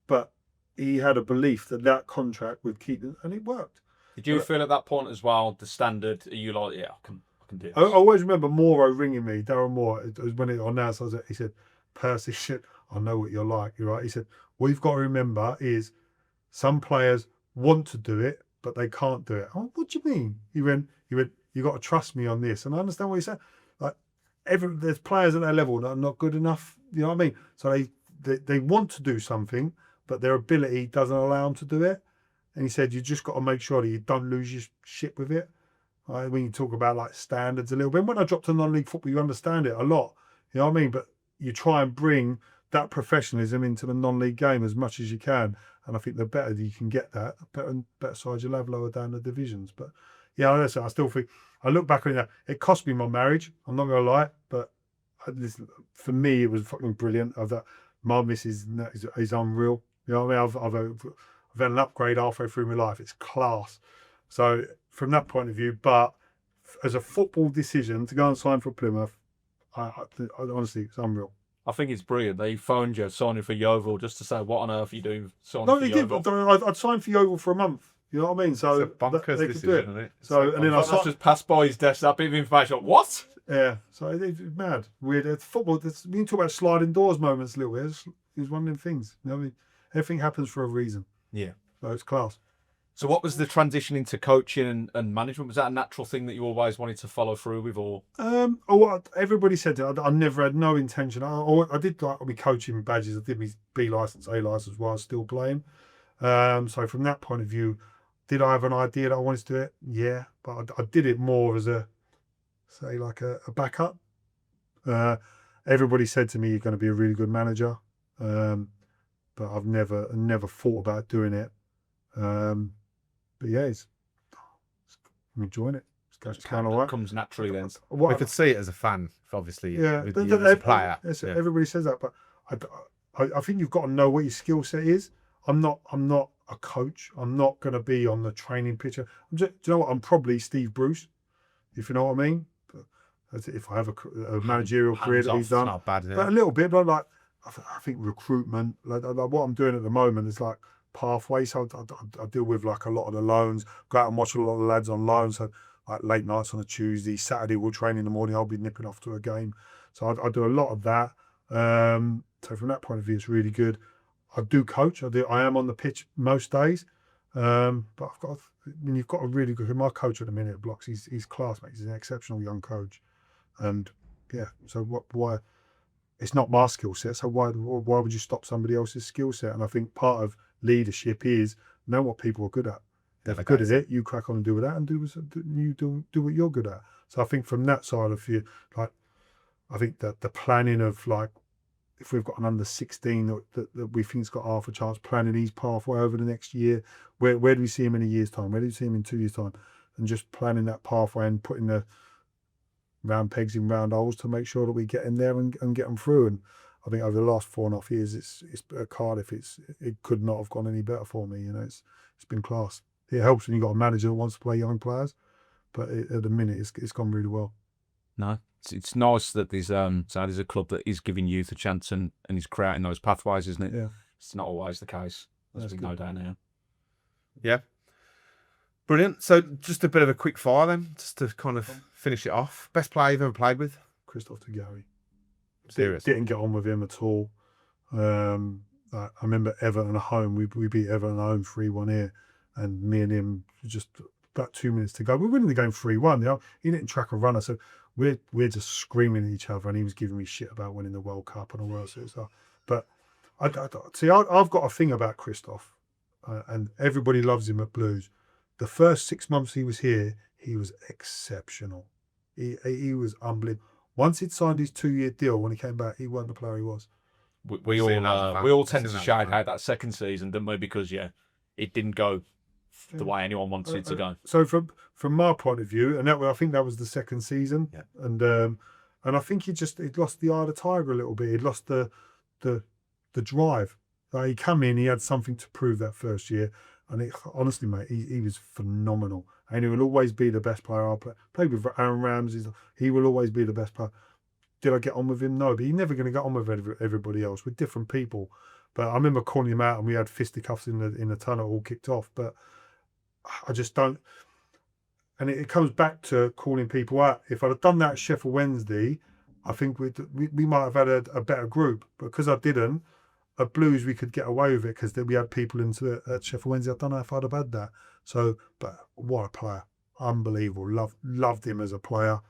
but he had a belief that contract would keep it, and it worked. Did you feel at that point as well, the standard, are you like, yeah, I can do this? I always remember Moore ringing me, Darren Moore, it was when it announced, he said, Percy, shit, I know what you're like, you're right. He said, what you've got to remember is some players want to do it, but they can't do it. Oh, what do you mean? He went, you got to trust me on this. And I understand what he said. Like, there's players at that level that are not good enough, you know what I mean? So they want to do something, but their ability doesn't allow them to do it. And he said, you just got to make sure that you don't lose your shit with it. When you talk about like standards a little bit, when I dropped to non-league football, you understand it a lot, you know what I mean? But you try and bring that professionalism into the non-league game as much as you can. And I think the better you can get that, better sides you'll have lower down the divisions. But yeah, I still think, I look back on that, it cost me my marriage, I'm not going to lie, but for me, it was fucking brilliant. My missus is unreal. You know what I mean? I've had an upgrade halfway through my life. It's class. So from that point of view, but as a football decision to go and sign for Plymouth, I honestly, it's unreal. I think it's brilliant. They phoned you signing for Yeovil just to say, what on earth are you doing signing No, for they Yeovil? did. I'd signed for Yeovil for a month. You know what I mean? So It's a bonkers they could do decision, isn't it? So and then I That's just passed by his desk, that bit of information. Like, what? yeah. So it's mad, weird. It's football. We can talk about sliding doors moments a little bit. It's one of them things. You know what I mean? Everything happens for a reason. Yeah. So it's class. So what was the transition into coaching and management? Was that a natural thing that you always wanted to follow through with, or? Everybody said that. I never had no intention. I did like my coaching badges. I did my B license, A license while I was still playing. So from that point of view, did I have an idea that I wanted to do it? Yeah, but I did it more as a backup. Everybody said to me, "You're going to be a really good manager," but I've never thought about doing it. But yeah, I'm enjoying it. It's kind of It right. comes naturally then. We could see it as a fan, obviously, Yeah, with you as a player. Yeah. Everybody says that, but I think you've got to know what your skill set is. I'm not a coach. I'm not going to be on the training pitch. Do you know what? I'm probably Steve Bruce, if you know what I mean. But if I have a managerial career that he's done, Not bad, is it? but a little bit. But like, I think recruitment, like what I'm doing at the moment is like pathways. So I deal with like a lot of the loans. Go out and watch a lot of the lads on loan. So like late nights on a Tuesday, Saturday we'll train in the morning. I'll be nipping off to a game. So I do a lot of that. So from that point of view, it's really good. I do coach. I am on the pitch most days. But you've got a really good. My coach at the minute at Blocks, he's class, mate. He's an exceptional young coach, and yeah. So why? It's not my skill set. So why would you stop somebody else's skill set? And I think part of leadership is know what people are good at. If they're good at it, you crack on and do with that, and do what you're good at. So I think from that side of view, like I think that the planning of like, if we've got an under 16 that we think's got half a chance, planning his pathway over the next year, where do we see him in a year's time? Where do we see him in 2 years' time? And just planning that pathway and putting the round pegs in round holes to make sure that we get in there and get them through. And I think over the last 4.5 years, it's at Cardiff, it could not have gone any better for me. You know, it's been class. It helps when you've got a manager that wants to play young players, but at the minute, it's gone really well. No, it's nice that there's a club that is giving youth a chance and is creating those pathways, isn't it? Yeah. It's not always the case, as we know down here. Yeah. Brilliant. So just a bit of a quick fire then, just to kind of finish it off. Best player you've ever played with? Christoph de Gary. Serious? Didn't get on with him at all. I remember Everton at home. We beat Everton at home 3-1 here, and me and him just about 2 minutes to go. We're winning the game 3-1. You know, he didn't track a runner, so we're just screaming at each other, and he was giving me shit about winning the World Cup and all that sort of stuff. But I've got a thing about Christoph, and everybody loves him at Blues. The first 6 months he was here, he was exceptional. He was unbelievable. Once he'd signed his 2-year deal, when he came back, he wasn't the player he was. We all tended to shade out that second season, didn't we? Because it didn't go the way anyone wanted it to go. So from my point of view, and I think that was the second season, and I think he'd lost the eye of the tiger a little bit. He'd lost the drive. Like, he come in, he had something to prove that first year, and honestly, mate, he was phenomenal, and he will always be the best player I played with. Aaron Ramsey, he will always be the best player. Did I get on with him? No, but he's never going to get on with everybody else. We're different people. But I remember calling him out, and we had fisticuffs in the tunnel, all kicked off. But I just don't. And it comes back to calling people out. If I'd have done that at Sheffield Wednesday, I think we might have had a better group. But because I didn't, at Blues we could get away with it because we had people into it at Sheffield Wednesday. I don't know if I'd have had that. So, but what a player! Unbelievable. Loved him as a player.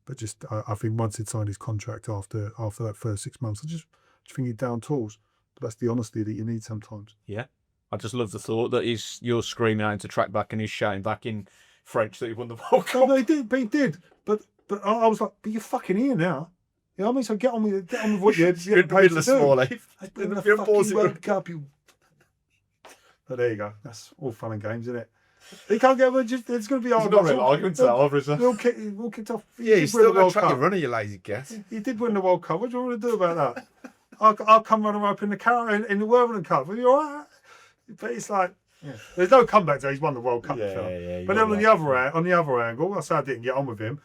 But just, I think once he'd signed his contract after that first 6 months, I just think he'd down tools. But that's the honesty that you need sometimes. Yeah. I just love the thought that you're screaming out to track back and he's shouting back in French that he won the World Cup. No, he did. But I was like, but you're fucking here now. You know what I mean? So get on with what you're paid to do. Small, eh? Win the fucking World Cup, you. But there you go. That's all fun and games, isn't it? He can't get. It's going to be hard. There's not really argument to that, obviously. We'll kicked off. Yeah, he's still got to track your runner, you lazy guess. He did win the World Cup. What do you want to do about that? I'll come running up in the Worthington Cup. Are you all right? But it's like, there's no comeback there. He's won the World Cup. Yeah, but then on the other angle, I said I didn't get on with him.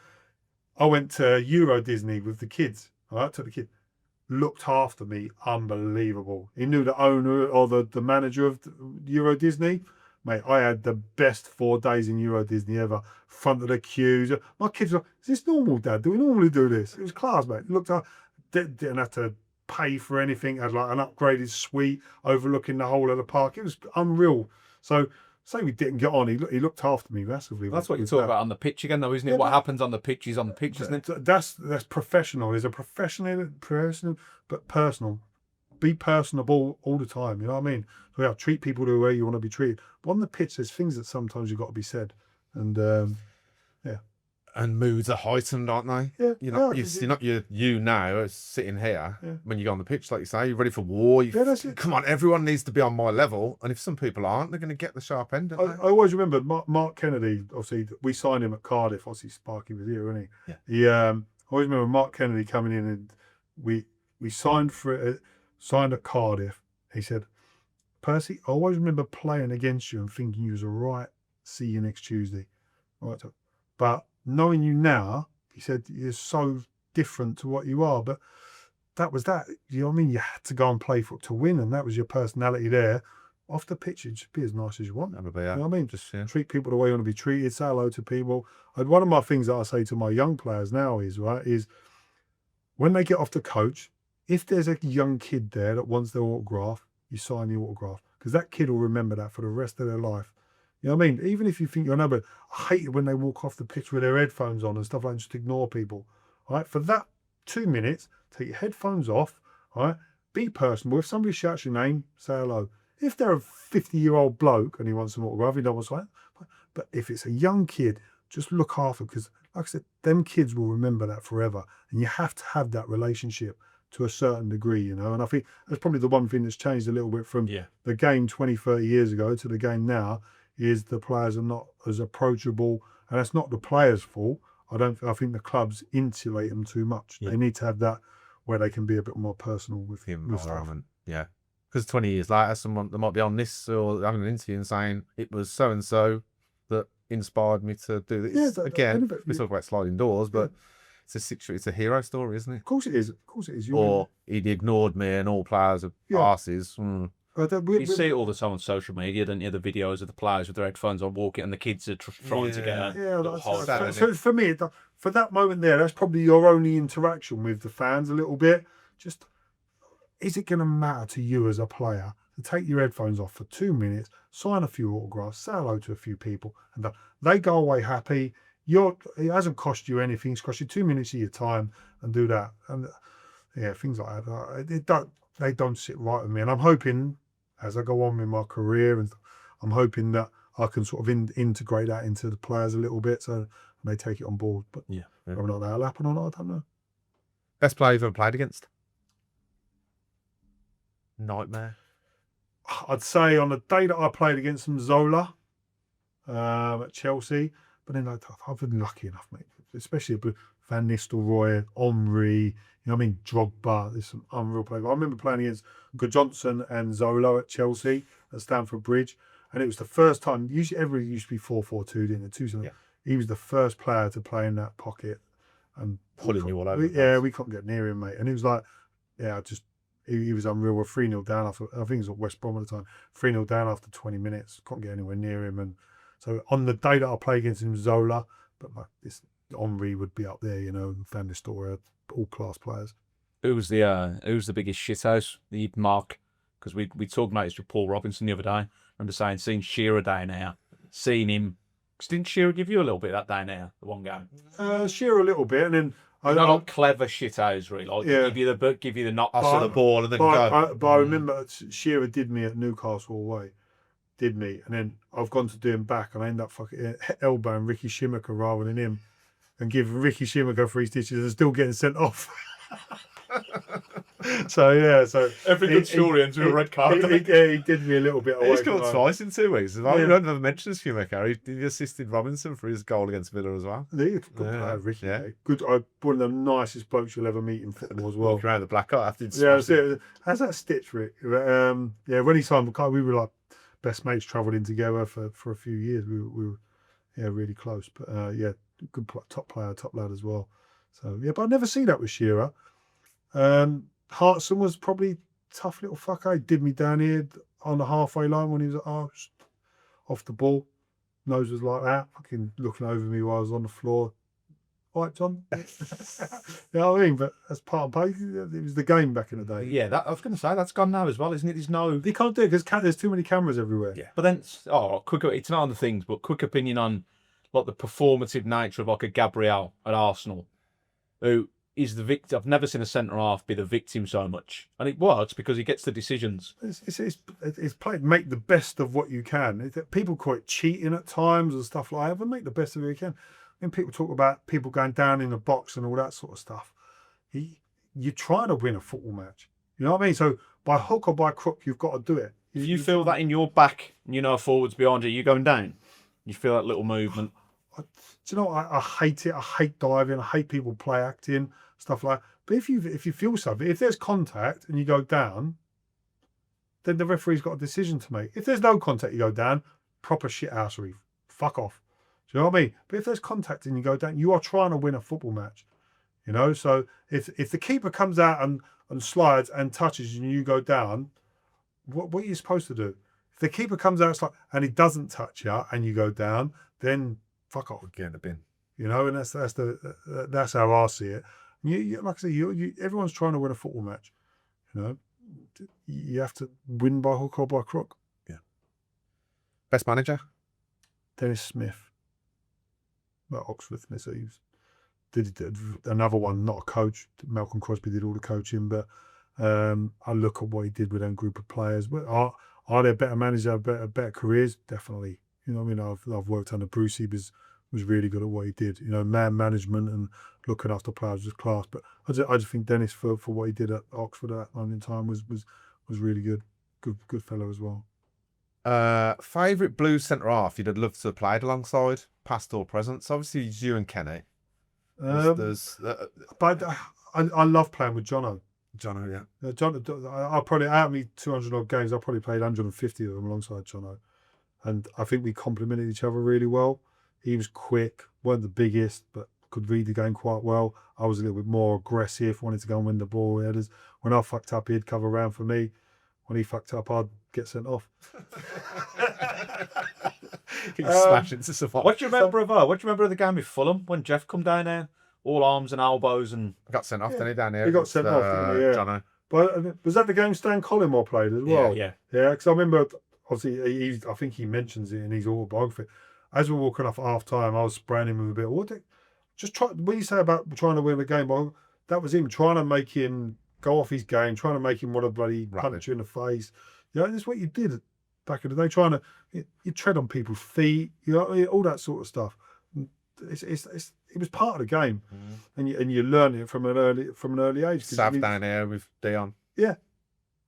I went to Euro Disney with the kids. All right, took the kid. Looked after me, unbelievable. He knew the owner or the manager of Euro Disney. Mate, I had the best 4 days in Euro Disney ever. Front of the queues. My kids were like, is this normal, Dad? Do we normally do this? It was class, mate. Looked up, didn't have to pay for anything. Had like an upgraded suite overlooking the whole of the park. It was unreal. So, say we didn't get on, he looked after me massively. That's what you talk about on the pitch again, though, isn't it? What happens on the pitch is on the pitch, isn't it? That's professional. There's a professional, but personal. Be personable all the time. You know what I mean? So treat people the way you want to be treated. But on the pitch, there's things that sometimes you've got to be said. And And moods are heightened, aren't they? Yeah. You're not you now sitting here when you go on the pitch, like you say, you're ready for war. Come on, everyone needs to be on my level. And if some people aren't, they're going to get the sharp end. I always remember Mark Kennedy. Obviously, we signed him at Cardiff. Obviously, Sparky was here, wasn't he? Yeah. He. I always remember Mark Kennedy coming in, and we signed at Cardiff. He said, Pursey, I always remember playing against you and thinking you was all right. See you next Tuesday. All right, but knowing you now, he said, you're so different to what you are. But that was that. You know what I mean? You had to go and play for it to win, and that was your personality there. Off the pitch, you just be as nice as you want. You know what I mean? Just treat people the way you want to be treated, say hello to people. And one of my things that I say to my young players now is when they get off the coach, if there's a young kid there that wants their autograph, you sign the autograph. Because that kid will remember that for the rest of their life. You know what I mean? Even if you think you're a number, I hate it when they walk off the pitch with their headphones on and stuff like that, just ignore people. All right? For that 2 minutes, take your headphones off, all right? Be personable. If somebody shouts your name, say hello. If they're a 50-year-old bloke and he wants an autograph, he knows what's like. But if it's a young kid, just look after, because like I said, them kids will remember that forever. And you have to have that relationship to a certain degree, you know. And I think that's probably the one thing that's changed a little bit from the game 20, 30 years ago to the game now, is the players are not as approachable. And that's not the players' fault. I think the clubs insulate them too much. They need to have that where they can be a bit more personal with the stuff. environment. Yeah. Because 20 years later, someone that might be on this or having an interview and saying it was so and so that inspired me to do this. Again, we talk about sliding doors, but it's a hero story, isn't it? Of course it is. Of course it is. Or he'd ignored me and all players are arses. You see it all the time on social media, don't you? The videos of the players with their headphones on walking and the kids are trying to get out. So for me, for that moment there, that's probably your only interaction with the fans a little bit. Just is it going to matter to you as a player to take your headphones off for 2 minutes, sign a few autographs, say hello to a few people, and they go away happy? It hasn't cost you anything. It's cost you 2 minutes of your time, and do that. And yeah, things like that. They don't sit right with me. And I'm hoping, as I go on with my career, and I'm hoping that I can sort of integrate that into the players a little bit, so they take it on board. But whether or not that'll happen or not, I don't know. Best player you've ever played against? Nightmare. I'd say on the day that I played against them, Zola at Chelsea. But then I've been lucky enough, mate. Especially Van Nistelrooy, Henry, you know what I mean, Drogba. There's some unreal players. I remember playing against Johnson and Zola at Chelsea at Stamford Bridge. And it was the first time, everybody used to be 4-4-2, didn't it? 2-7. Yeah. He was the first player to play in that pocket. And Pulling you all over. We couldn't get near him, mate. And he was like, he was unreal. We're 3-0 down after, I think it was at West Brom at the time, 3-0 down after 20 minutes. Couldn't get anywhere near him. And so on the day that I played against him, Zola, but this Henry would be up there, you know, and Van Nistelrooy, all class players. Who's the biggest shithouse that you'd mark? Because we talked about this with Paul Robinson the other day. I remember saying, seeing Shearer down there, seeing him. Because didn't Shearer give you a little bit that down there, the one game? Shearer a little bit, and then not like clever shithouses, really. Like give you the knock Pass the ball and then go. But I remember Shearer did me at Newcastle away. Did me, and then I've gone to do him back, and I end up fucking elbowing Ricky Shimaka rather than him, and give Ricky Shimaka 3 stitches and still getting sent off. So every good story ends with a red card. He did me a little bit away. He's scored twice in 2 weeks. I don't ever mention Schumacher. He assisted Robinson for his goal against Villa as well. Good player, Ricky. Yeah. Good. One of the nicest blokes you'll ever meet in football as well. Walking around the black eye after how's that stitch, Rick? When he signed McCarthy, we were like best mates, travelled in together for a few years. We were really close. But good top player, top lad as well. So but I never see that with Shearer. Hartson was probably tough little fucker. He did me down here on the halfway line when he was at Arch, off the ball. Nose was like that, fucking looking over me while I was on the floor. All right, John. You know what I mean? But that's part of play. It was the game back in the day. Yeah, I was going to say that's gone now as well, isn't it? They can't do it because there's too many cameras everywhere. Yeah, but then it's not on the things, but quick opinion on like the performative nature of like a Gabriel at Arsenal, who is the victim. I've never seen a centre half be the victim so much, and it works because he gets the decisions. It's played. Make the best of what you can. People call it cheating at times and stuff like that, but make the best of it you can. When people talk about people going down in the box and all that sort of stuff, you're trying to win a football match. You know what I mean? So by hook or by crook, you've got to do it. If you feel that in your back, forwards behind you, you're going down. You feel that little movement. Do you know? I hate it. I hate diving. I hate people play acting, stuff like that. But if you feel something, if there's contact and you go down, then the referee's got a decision to make. If there's no contact, you go down. Proper shithousery. Fuck off. Do you know what I mean? But if there's contact and you go down, you are trying to win a football match. You know. So if the keeper comes out and slides and touches you and you go down, what are you supposed to do? If the keeper comes out and he doesn't touch you and you go down, then fuck off. Get in the bin. You know, and that's how I see it. Like I say, everyone's trying to win a football match. You know, you have to win by hook or by crook. Yeah. Best manager? Dennis Smith. At Oxford, so he did another one, not a coach. Malcolm Crosby did all the coaching, but I look at what he did with that group of players. But are there better managers, better careers? Definitely. You know what I mean? I've worked under Pursey, was really good at what he did. You know, man management and looking after players was class. But I just think Dennis for what he did at Oxford at that moment in time was really good. Good fellow as well. Favourite Blues centre half you'd have loved to have played alongside, past or present? So obviously it's you and Kenny. But I love playing with Jono. Jono, yeah. I probably, out of me 200 odd games, I probably played 150 of them alongside Jono. And I think we complemented each other really well. He was quick, weren't the biggest, but could read the game quite well. I was a little bit more aggressive, wanted to go and win the ball headers. When I fucked up, he'd cover around for me. When he fucked up, I'd get sent off. Smash into survive. What do you remember of the game with Fulham when Jeff come down there? All arms and elbows and... I got sent off, didn't he, down here? He got sent off, didn't he? Yeah. Jono. But was that the game Stan Collymore played as well? Yeah. Yeah, because I remember, obviously, I think he mentions it in his autobiography. As we're walking off at half time, I was spraying him with a bit. What you say about trying to win the game? Well, that was him trying to make him go off his game, trying to make him want to bloody punch you in the face. You know, that's what you did back in the day, trying to you tread on people's feet, you know, all that sort of stuff. It was part of the game, and you learn it from an early age. Sav down here with Dion. Yeah,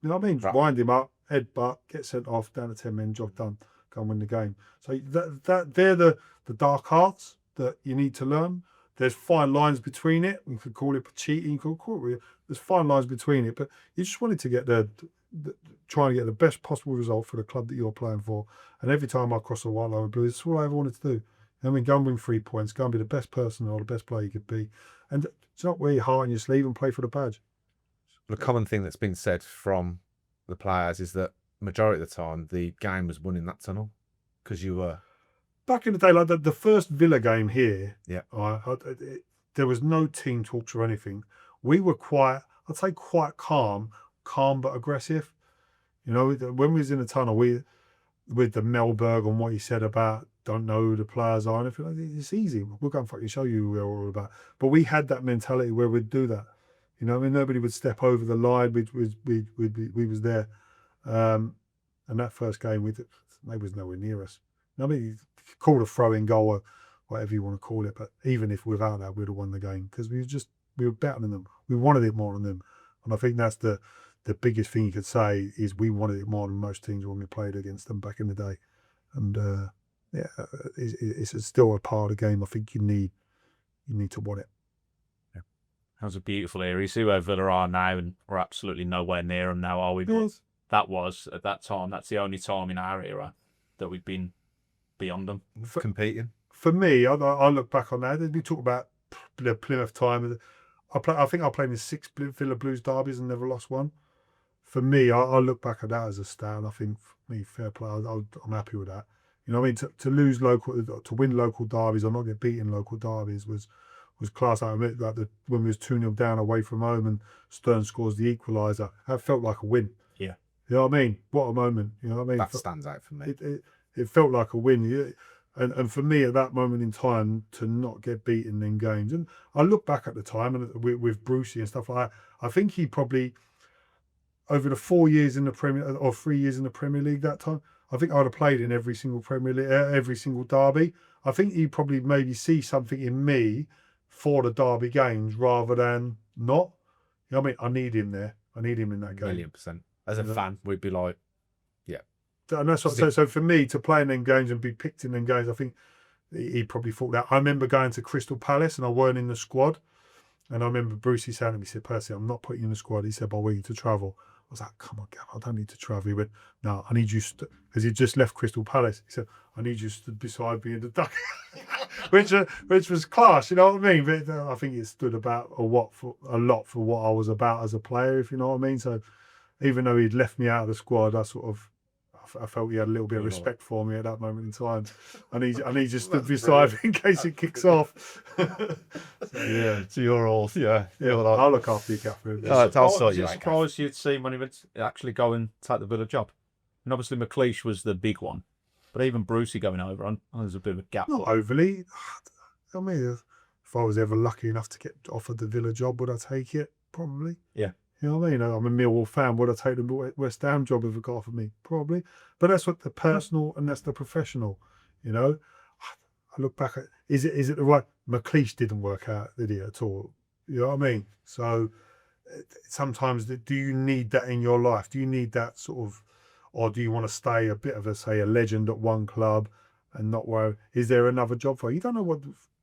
you know what I mean. Wind him up, headbutt, get sent off, down to 10 men, job done, go and win the game. So they're the dark arts that you need to learn. There's fine lines between it. We could call it cheating. There's fine lines between it, but you just wanted to get trying to get the best possible result for the club that you're playing for. And every time I cross the white line with Blues, that's all I ever wanted to do. I mean, go and win 3 points, go and be the best person or the best player you could be. And it's not wear your heart on your sleeve and play for the badge. The common thing that's been said from the players is that majority of the time the game was won in that tunnel because you were. Back in the day, like the first Villa game here, Yeah, there was no team talks or anything. We were quite calm but aggressive. You know, when we was in the tunnel, with the Melberg and what he said about don't know who the players are, and everything, it's easy. We'll go and fucking show you who we're all about. But we had that mentality where we'd do that. You know, I mean, nobody would step over the line. We was there. And that first game, they was nowhere near us. I mean, you call a throw-in goal or whatever you want to call it, but even if without that, we'd have won the game because we were better than them. We wanted it more than them, and I think that's the biggest thing you could say is we wanted it more than most teams when we played against them back in the day. And it's still a part of the game. I think you need to want it. Yeah. That was a beautiful era. You see where Villa are now, and we're absolutely nowhere near them now, are we? But that was at that time. That's the only time in our era that we've been beyond them. competing. For me, I look back on that. We talk about the Plymouth time. I think I played in 6 Villa Blues derbies and never lost one. For me, I look back at that as a stat, and I think for me, fair play. I'm happy with that. You know what I mean? To win local derbies or not get beaten in local derbies was class. I admit that when we was 2-0 down away from home and Stern scores the equaliser, that felt like a win. Yeah. You know what I mean? What a moment. You know what I mean? That stands out for me. It felt like a win. And for me at that moment in time to not get beaten in games. And I look back at the time and with Brucey and stuff like that, I think he probably, over the 4 years in the Premier or 3 years in the Premier League that time, I think I'd have played in every single Premier League, every single derby. I think he probably maybe see something in me for the derby games rather than not. You know what I mean? I need him there. I need him in that game. 1,000,000%. As a fan, we'd be like, and that's what. So for me to play in them games and be picked in them games, I think he probably thought that. I remember going to Crystal Palace and I weren't in the squad, and I remember Brucey saying to me, he said, "Pursey, I'm not putting you in the squad." He said, "But I want you to travel." I was like, "Come on, Gav, I don't need to travel." He went, "No, I need you," because he just left Crystal Palace. He said, "I need you stood beside me in the duck," which was class. You know what I mean? But I think it stood about a lot for what I was about as a player, if you know what I mean. So even though he'd left me out of the squad, I felt he had a little bit of respect for me at that moment in time, and he just stood beside me in case it kicks off. so you're all, I'll look after you, Catherine. I'll sort you out. out. Surprised you'd seen when he would actually go and take the Villa job. And obviously McLeish was the big one, but even Brucey going over, there's a bit of a gap. Not overly. I mean, if I was ever lucky enough to get offered the Villa job, would I take it? Probably. Yeah. You know what I mean? I'm a Millwall fan. Would I take the West Ham job if it got offered me? Probably. But that's what the personal and that's the professional. You know, I look back at is it the right? McLeish didn't work out, did he, at all? You know what I mean? So sometimes, do you need that in your life? Do you need that sort of, or do you want to stay a bit of a legend at one club and not worry? Is there another job for you? You don't know what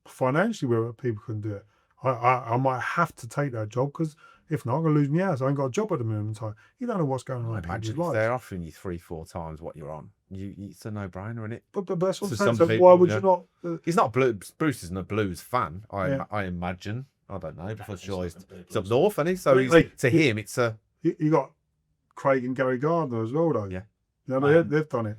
financially where people can do it. I might have to take that job because if not, I'm going to lose my house. I ain't got a job at the moment in time. You don't know what's going on. I imagine if they're offering you 3-4 times what you're on, it's a no-brainer, isn't it? But that's what I'm saying. some So people, why would you not? He's not Bruce isn't a Blues fan. Yeah. I imagine. I don't know because sure he's up north, isn't he? So to him, it's a. You got Craig and Gary Gardner as well, though. Yeah. You know, they've done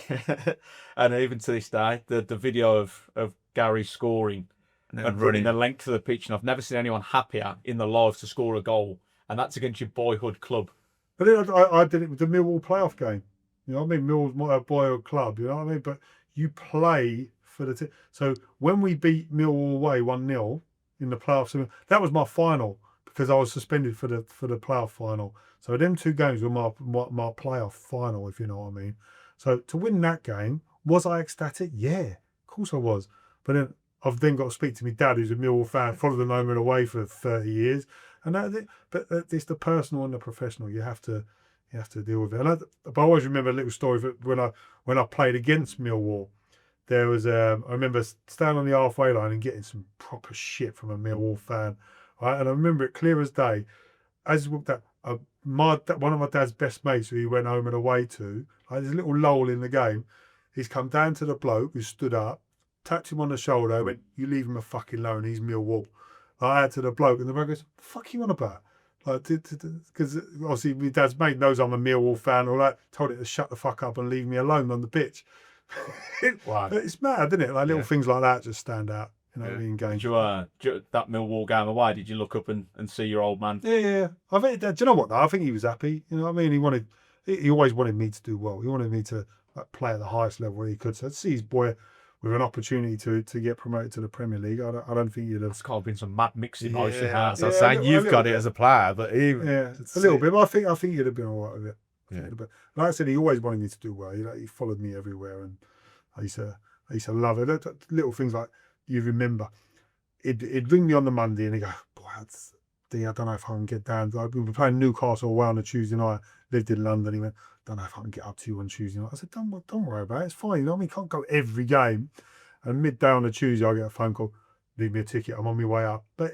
it. And even to this day, the video of Gary scoring and running the length of the pitch, and I've never seen anyone happier in the live to score a goal and that's against your boyhood club. But then I did it with the Millwall playoff game. You know what I mean? Millwall's my boyhood club. You know what I mean? But you play for the team. So when we beat Millwall away 1-0 in the playoffs, that was my final because I was suspended for the playoff final. So them 2 games were my playoff final, if you know what I mean. So to win that game, was I ecstatic? Yeah, of course I was. But then I've then got to speak to my dad, who's a Millwall fan, followed them home and away for 30 years. And but it's the personal and the professional. You have to deal with it. And but I always remember a little story of when I played against Millwall. There was I remember standing on the halfway line and getting some proper shit from a Millwall fan. Right? And I remember it clear as day. As we walked out, one of my dad's best mates who he went home and away to, like, there's a little lull in the game. He's come down to the bloke who stood up, tapped him on the shoulder, went, "You leave him a fucking alone, he's Millwall." I had to the bloke, and the bloke goes, "What the fuck are you on about?" Like, because obviously my dad's mate knows I'm a Millwall fan, all that. Told it to shut the fuck up and leave me alone on the pitch. Wow. It's mad, isn't it? Like little things like that just stand out, you know, in games. That Millwall game away, did you look up and see your old man? Yeah. I think, do you know what though? I think he was happy. You know what I mean? He always wanted me to do well. He wanted me to play at the highest level he could. So to see his boy with an opportunity to get promoted to the Premier League, I don't think you'd have. It's kind of been some mad mixed emotion. Yeah, so I'm saying you've got it as a player, but he, a little bit. But I think you'd have been all right with it. Yeah. But like I said, he always wanted me to do well. He followed me everywhere, and I used to love it. Little things like you remember. He'd ring me on the Monday and he'd go, "Boy, I don't know if I can get down." We were playing Newcastle away on a Tuesday night. Lived in London. He went, "Don't know if I can get up to you on Tuesday night." I said, "Don't worry about it. It's fine. You know what I mean? Can't go every game." And midday on a Tuesday, I get a phone call. "Leave me a ticket. I'm on my way up." But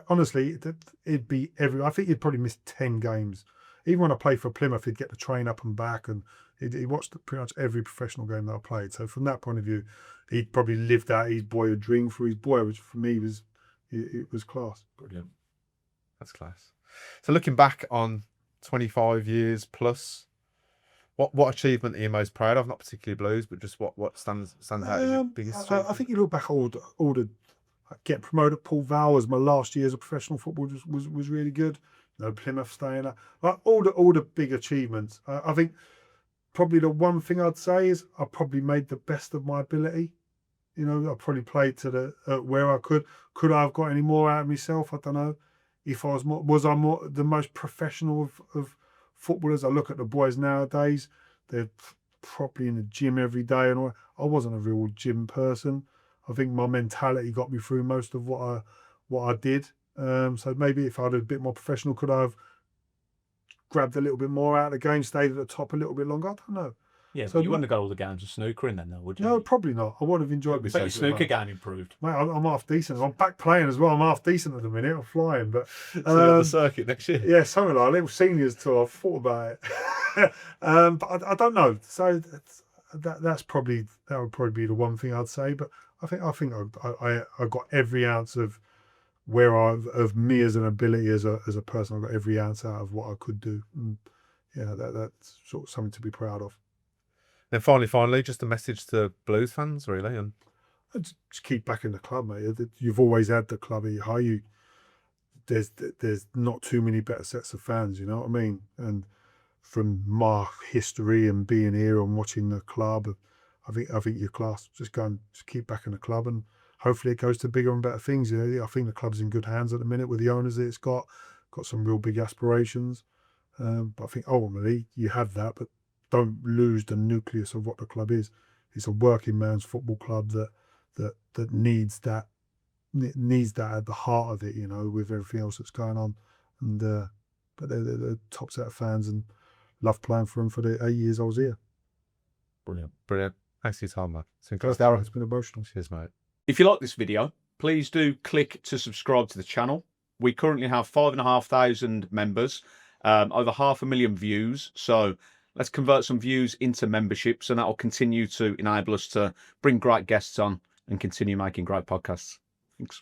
honestly, it'd be I think he'd probably miss 10 games. Even when I played for Plymouth, he'd get the train up and back, and he watched pretty much every professional game that I played. So from that point of view, he'd probably lived out his boyhood dream for his boy, which for me was class. Brilliant. That's class. So looking back on 25 years plus, what achievement are you most proud of? Not particularly Blues, but just what stands out as your biggest achievement? I think you look back all the get promoted. Paul Vowers, my last years of professional football was really good. No, Plymouth staying up. Like all the big achievements. I think probably the one thing I'd say is I probably made the best of my ability. You know, I probably played to where I could. Could I have got any more out of myself? I don't know. If I was I the most professional of footballers? I look at the boys nowadays; they're probably in the gym every day, and I wasn't a real gym person. I think my mentality got me through most of what I did. So maybe if I'd have a bit more professional, could I have grabbed a little bit more out of the game, stayed at the top a little bit longer? I don't know. Yeah, so but you wouldn't have got all the games of snooker in then, though, would you? No, probably not. I would have enjoyed But your myself. snooker game improved. Mate, I'm half decent. I'm back playing as well. I'm half decent at the minute. I'm flying, but So you got the circuit next year. yeah, something like a little seniors tour. I've thought about it, but I don't know. So that would probably be the one thing I'd say. But I think I got every ounce of of me as an ability as a person. I got every ounce out of what I could do. And yeah, that's sort of something to be proud of. Then finally, just a message to Blues fans, really, and just keep backing the club, mate. You've always had the club at how you. There's not too many better sets of fans, you know what I mean? And from my history and being here and watching the club, I think you're class. Just keep backing the club, and hopefully it goes to bigger and better things. You know, I think the club's in good hands at the minute with the owners that it's got some real big aspirations. But I think ultimately you have that, but don't lose the nucleus of what the club is. It's a working man's football club that needs that at the heart of it, you know, with everything else that's going on. And but they're the top set of fans, and love playing for them for the 8 years I was here. Brilliant. Thanks for your time, mate. It's been It's close. been emotional. Cheers, mate. If you like this video, please do click to subscribe to the channel. We currently have 5,500 members, over 500,000 views. So let's convert some views into memberships, and that will continue to enable us to bring great guests on and continue making great podcasts. Thanks.